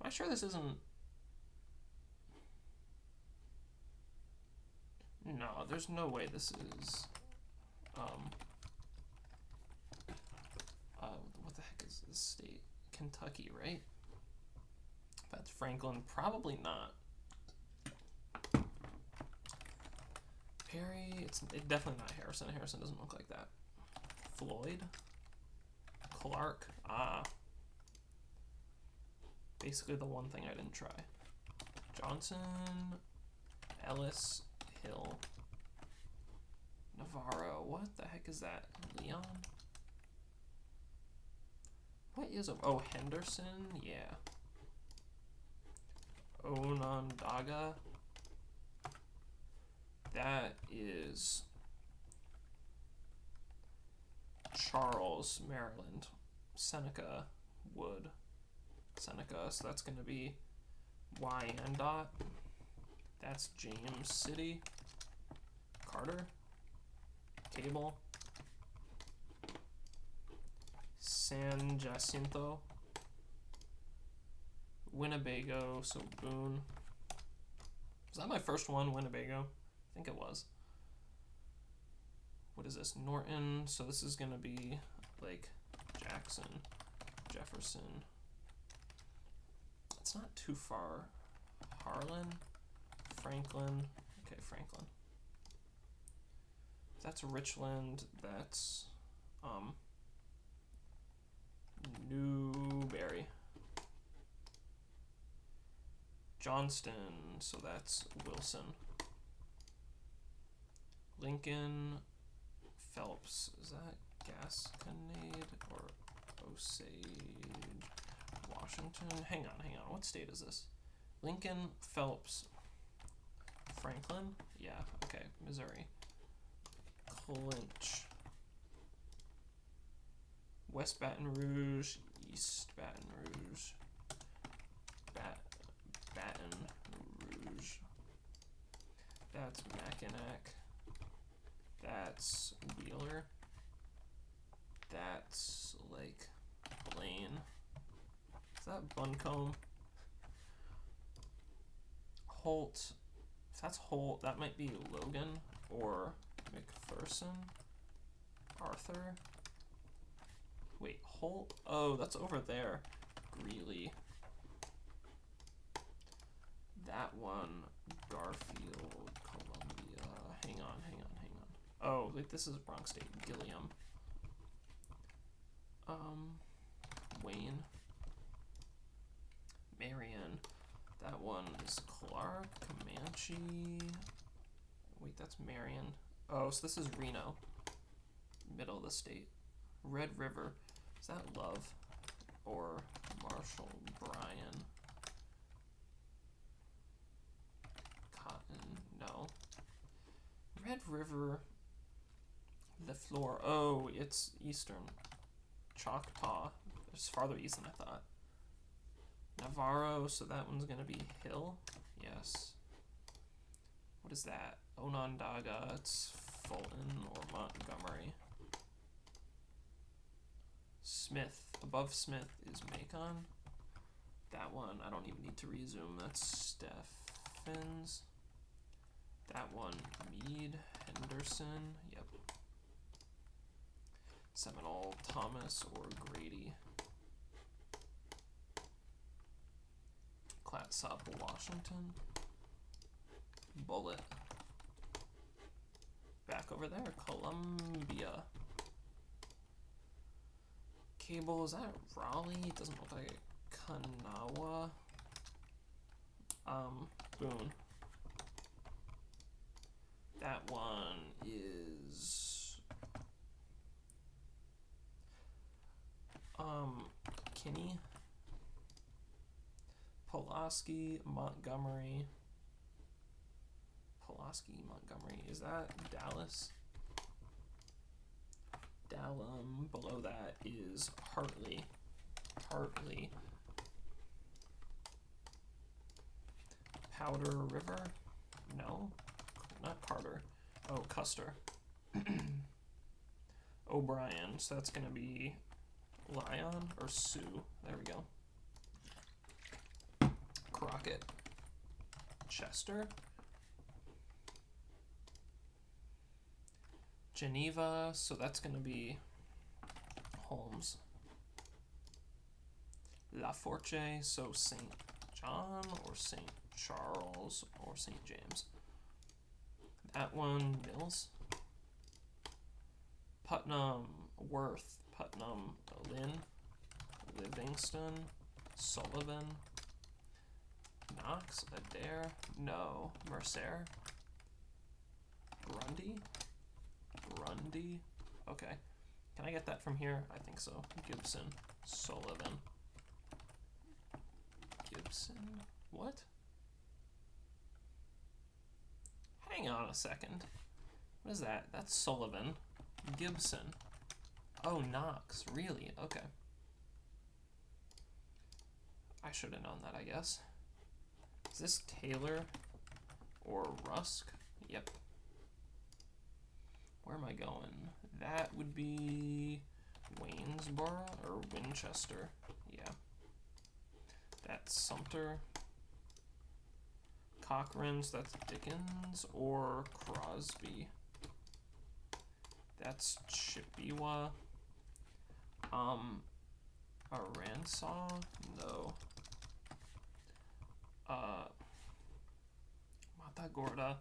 I'm sure this isn't... No, there's no way this is... what the heck is this state? Kentucky, right? That's Franklin. Probably not. Perry, it's definitely not Harrison. Harrison doesn't look like that. Floyd. Clark. Basically the one thing I didn't try. Johnson. Ellis. Hill. Navarro. What the heck is that? Leon? What is a... Oh, Henderson? Yeah. Onondaga. That is Charles, Maryland. Seneca, Wood. Seneca, so that's going to be Wyandotte. That's James City. Carter. Cable. San Jacinto. Winnebago, so Boone. Was that my first one, Winnebago? I think it was. What is this? Norton. So this is going to be like Jackson, Jefferson. It's not too far. Harlan, Franklin. Okay, Franklin. That's Richland. That's Newberry. Johnston, so that's Wilson. Lincoln, Phelps, is that Gasconade or Osage, Washington? Hang on, what state is this? Lincoln, Phelps, Franklin? Yeah, okay, Missouri. Clinch. West Baton Rouge, East Baton Rouge, Baton Rouge. That's Mackinac. That's Wheeler. That's Lake Blaine. Is that Buncombe? Holt. If that's Holt, that might be Logan or McPherson. Arthur. Wait, Holt? Oh, that's over there. Greeley. That one, Garfield, Columbia. Hang on. Oh, wait, this is Bronx State. Gilliam. Wayne. Marion. That one is Clark, Comanche. Wait, that's Marion. Oh, so this is Reno. Middle of the state. Red River. Is that Love? Or Marshall Bryan? Cotton. No. Red River. The floor. Oh, it's eastern. Choctaw. It's farther east than I thought. Navarro, so that one's gonna be Hill. Yes. What is that? Onondaga. It's Fulton or Montgomery. Smith. Above Smith is Macon. That one, I don't even need to resume. That's Steffens. That one, Meade. Henderson. Yep. Seminole, Thomas, or Grady. Clatsop, Washington. Bullet. Back over there, Columbia. Cable, is that Raleigh? It doesn't look like it. Kanawha. Boone. That one is Kinney. Pulaski, Montgomery. Is that Dallas? Dallum. Below that is Hartley. Powder River? No, not Carter. Oh, Custer. O'Brien. So that's gonna be Lyon or Sioux. There we go. Crockett. Chester. Geneva, so that's going to be Holmes. La Force, so St. John or St. Charles or St. James. That one, Mills. Putnam, Worth. Putnam, Lynn. Livingston, Sullivan. Knox, Adair. No, Mercer. Grundy. Okay. Can I get that from here? I think so. Gibson. Sullivan. Gibson. What? Hang on a second. What is that? That's Sullivan. Gibson. Oh, Knox. Really? Okay. I should have known that, I guess. Is this Taylor or Rusk? Yep. Where am I going? That would be Waynesboro or Winchester. Yeah. That's Sumter. Cochran's, that's Dickens or Crosby. That's Chippewa. Aransaw? No. Matagorda.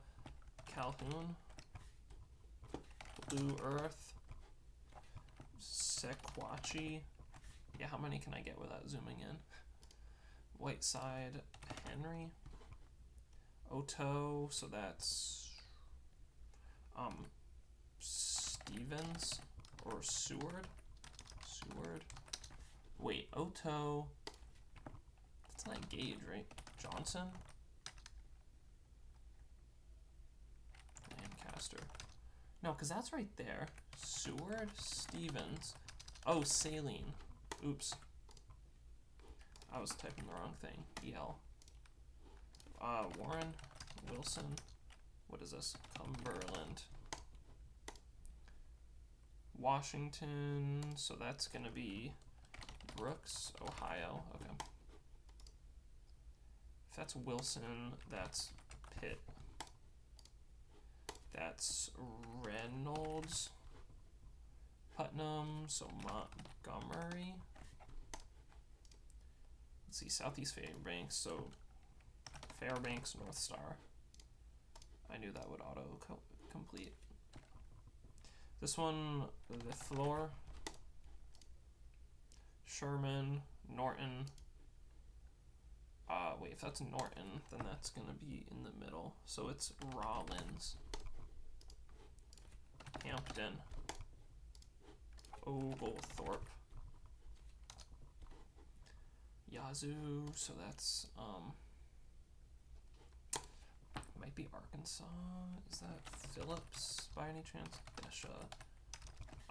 Calhoun. Blue Earth. Sequentially. Yeah, how many can I get without zooming in? Whiteside. Henry. Oto, so that's Stevens or Seward. Wait, Oto. That's not Gage, right? Johnson. Lancaster. No, because that's right there. Seward, Stevens. Oh, Saline. Oops. I was typing the wrong thing. EL. Warren, Wilson. What is this? Cumberland. Washington. So that's going to be Brooks, Ohio. Okay. If that's Wilson, that's Pitt. That's Reynolds. Putnam, so Montgomery. Let's see, Southeast Fairbanks, so Fairbanks, North Star. I knew that would auto-complete. This one, the floor. Sherman, Norton. Wait, if that's Norton, then that's going to be in the middle. So it's Rollins. Hampton. Oglethorpe. Yazoo, so that's, might be Arkansas. Is that Phillips by any chance? Desha.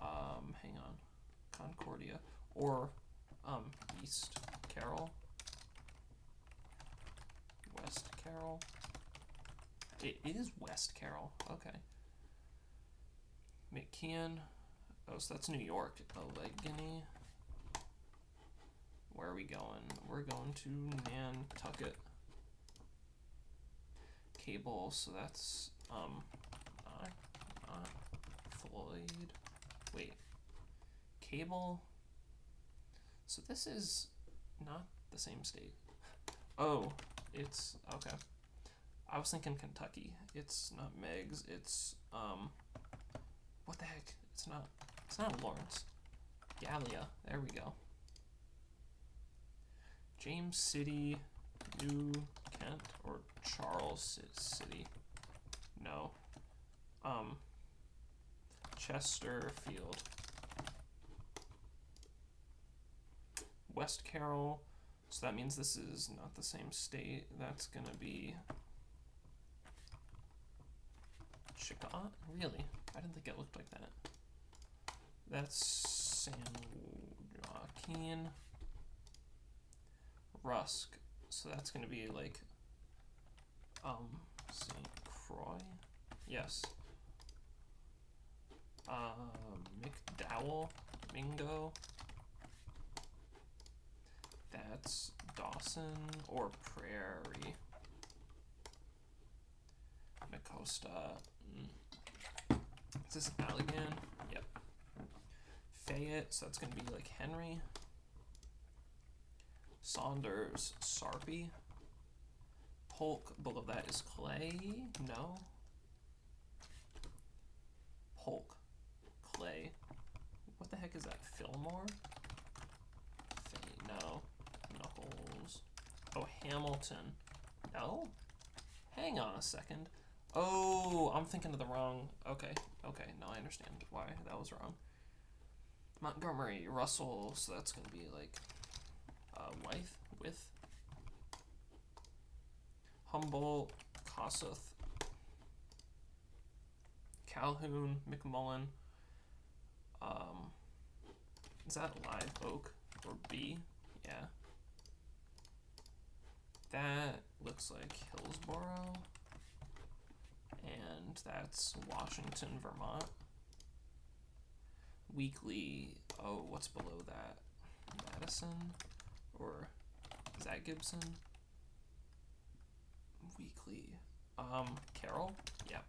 Hang on. Concordia. Or, East Carroll. West Carroll. It is West Carroll. Okay. McKeon. Oh, so that's New York. Allegheny. Where are we going? We're going to Nantucket. Cable, so that's, not Floyd. Wait. Cable. So this is not the same state. Oh, it's, okay. I was thinking Kentucky. It's not Meigs, it's, what the heck? It's not Lawrence. Gallia, there we go. James City, New Kent, or Charles City. No. Chesterfield. West Carroll. So that means this is not the same state. That's gonna be Chicago? Really? I didn't think it looked like that. That's San Joaquin. Rusk. So that's gonna be like St. Croix. Yes. McDowell. Mingo. That's Dawson or Prairie. Macosta. Is this Allegan? Yep. Fayette, so that's gonna be like Henry. Saunders, Sarpy. Polk, below that is Clay. No. Polk, Clay. What the heck is that? Fillmore? No. Knuckles. Oh, Hamilton. No? Hang on a second. Oh, I'm thinking of the wrong. Okay, no, I understand why that was wrong. Montgomery, Russell, so that's gonna be like with Humboldt, Kossuth, Calhoun, McMullen. Is that Live Oak or B? Yeah. That looks like Hillsborough. And that's Washington, Vermont. Weekly, oh, what's below that? Madison? Or is that Gibson? Weekly. Carroll? Yep.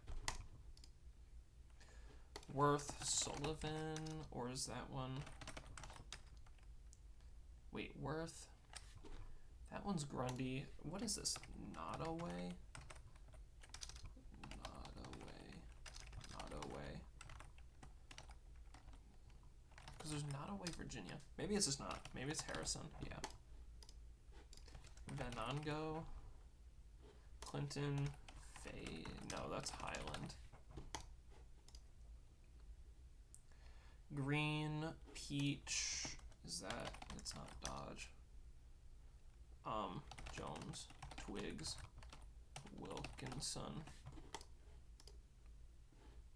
Worth, Sullivan, or is that one? Wait, Worth. That one's Grundy. What is this? Nottoway? Nottoway. Because there's Nottoway, Virginia. Maybe it's just not. Maybe it's Harrison. Yeah. Venango. Clinton, Fay, no, that's Highland. Green, Peach, is that, it's not Dodge. Jones, Twigs, Wilkinson,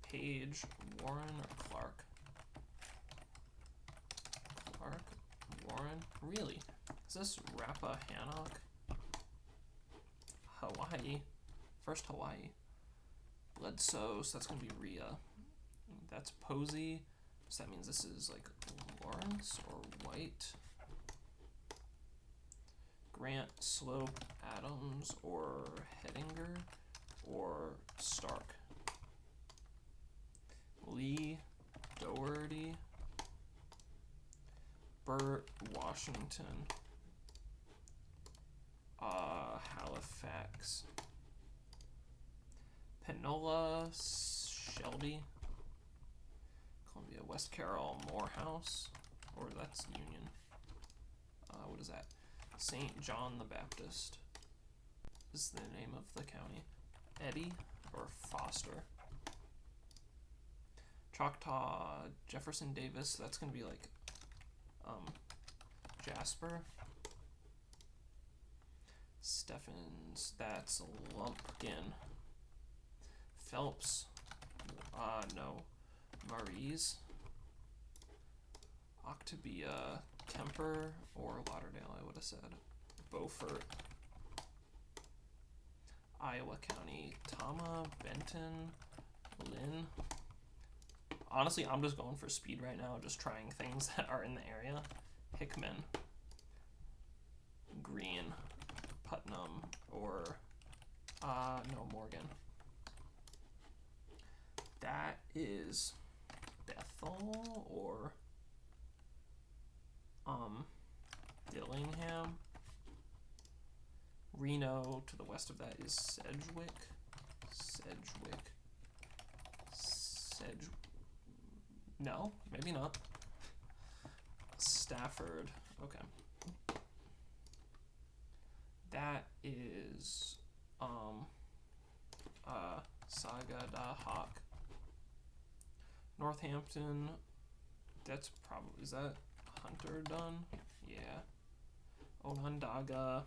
Page, Warren, or Clark? Clark, Warren, really? Is this Rappahannock? Hawaii, first Hawaii. Bledsoe, so that's gonna be Rhea. That's Posey, so that means this is like Lawrence or White. Grant, Slope, Adams, or Hettinger, or Stark. Lee, Doherty, Burt, Washington, Halifax, Panola, Shelby, Columbia, West Carroll, Morehouse, or that's Union. What is that? St. John the Baptist is the name of the county. Eddy or Foster. Choctaw, Jefferson Davis, that's gonna be like Jasper. Stephens, that's Lumpkin. Phelps, no. Maurice. Octavia, Kemper, or Lauderdale, I would have said. Beaufort. Iowa County, Tama, Benton, Lynn. Honestly, I'm just going for speed right now, just trying things that are in the area. Hickman, Green, Putnam, or, no, Morgan. That is Bethel, or, Dillingham. Reno, to the west of that, is Sedgwick. No, maybe not. Stafford, okay. That is, Sagadahoc. Northampton, that's probably, is that Hunter done? Yeah. Onondaga,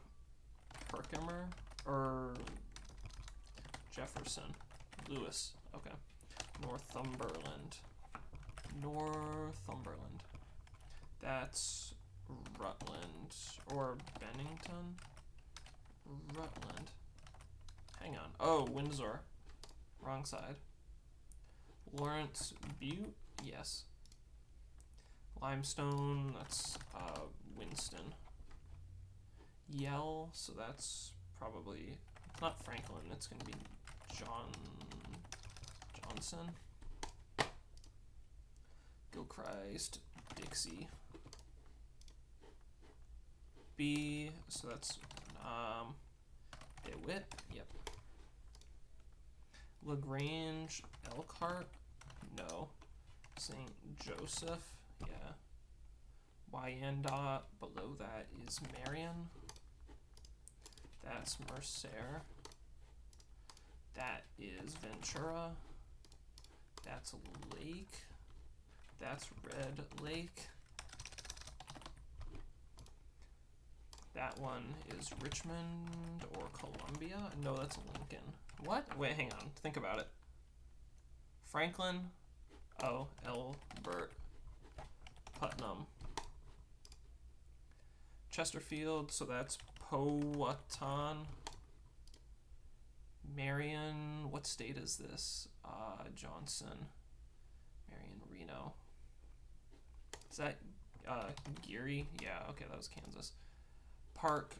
Herkimer, or Jefferson, Lewis, okay. Northumberland, that's Rutland, or Bennington, Rutland, hang on, oh, Windsor, wrong side. Lawrence Butte, yes. Limestone, that's Winston. Yell, so that's probably, it's not Franklin, it's gonna be Johnson. Gilchrist, Dixie. B, so that's DeWitt, yep. LaGrange, Elkhart, no. St. Joseph, yeah. Wyandotte, below that is Marion. That's Mercer. That is Ventura. That's Lake. That's Red Lake. That one is Richmond or Columbia. No, that's Lincoln. What? Wait, hang on. Think about it. Franklin. Oh, Elbert. Putnam. Chesterfield, so that's Powhatan. Marion, what state is this? Johnson. Marion, Reno. Is that Geary? Yeah, okay, that was Kansas. Park.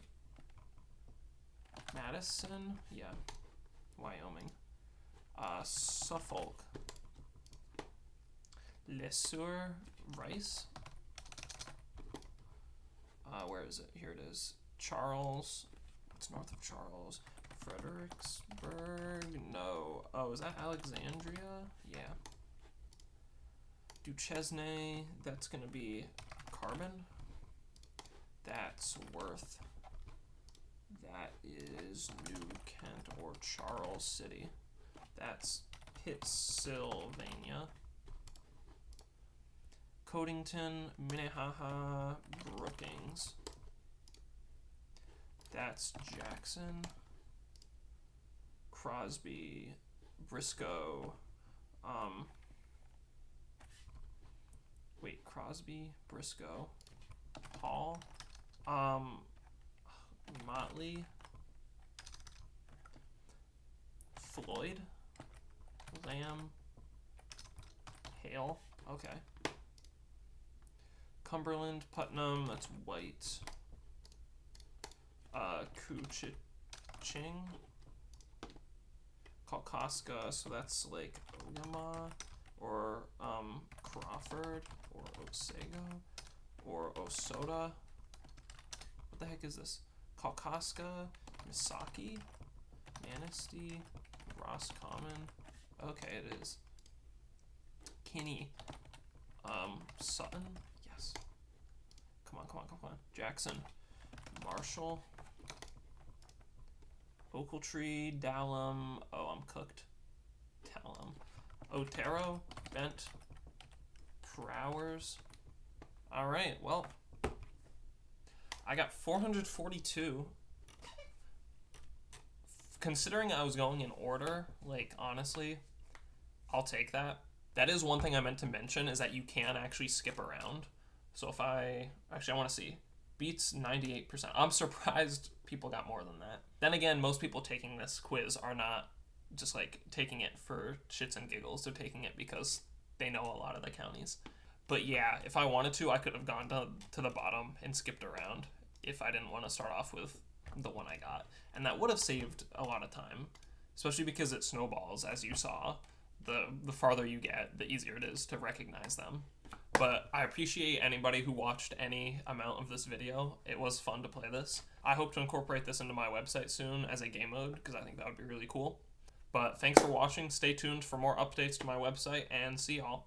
Madison? Yeah. Wyoming. Suffolk. Le Sueur, Rice. Where is it? Here it is. Charles. It's north of Charles. Fredericksburg. No. Oh, is that Alexandria? Yeah. Duchesne. That's gonna be Carbon. That's Worth. That is New Kent or Charles City? That's Pittsylvania. Codington, Minnehaha, Brookings. That's Jackson. Crosby, Briscoe. Wait, Crosby, Briscoe, Hall, Motley, Floyd, Lamb, Hale. Okay. Cumberland, Putnam, that's White. Kuchiching, Kalkaska, so that's like Oyama, or Crawford, or Osego, or Osoda. What the heck is this? Kalkaska, Misaki, Manistee, Roscommon. Okay, it is. Kinney, Sutton. Yes. Come on. Jackson, Marshall, Ochiltree, Dallam. Oh, I'm cooked. Dallam. Otero, Bent, Prowers. All right, well, I got 442. Considering I was going in order, like, honestly, I'll take that. That is one thing I meant to mention, is that you can actually skip around. So if I want to see. Beats 98%. I'm surprised people got more than that. Then again, most people taking this quiz are not just like taking it for shits and giggles. They're taking it because they know a lot of the counties. But yeah, if I wanted to, I could have gone to the bottom and skipped around if I didn't want to start off with the one I got. And that would have saved a lot of time, especially because it snowballs, as you saw. The farther you get, the easier it is to recognize them. But I appreciate anybody who watched any amount of this video. It was fun to play this. I hope to incorporate this into my website soon as a game mode, because I think that would be really cool. But thanks for watching. Stay tuned for more updates to my website, and see y'all.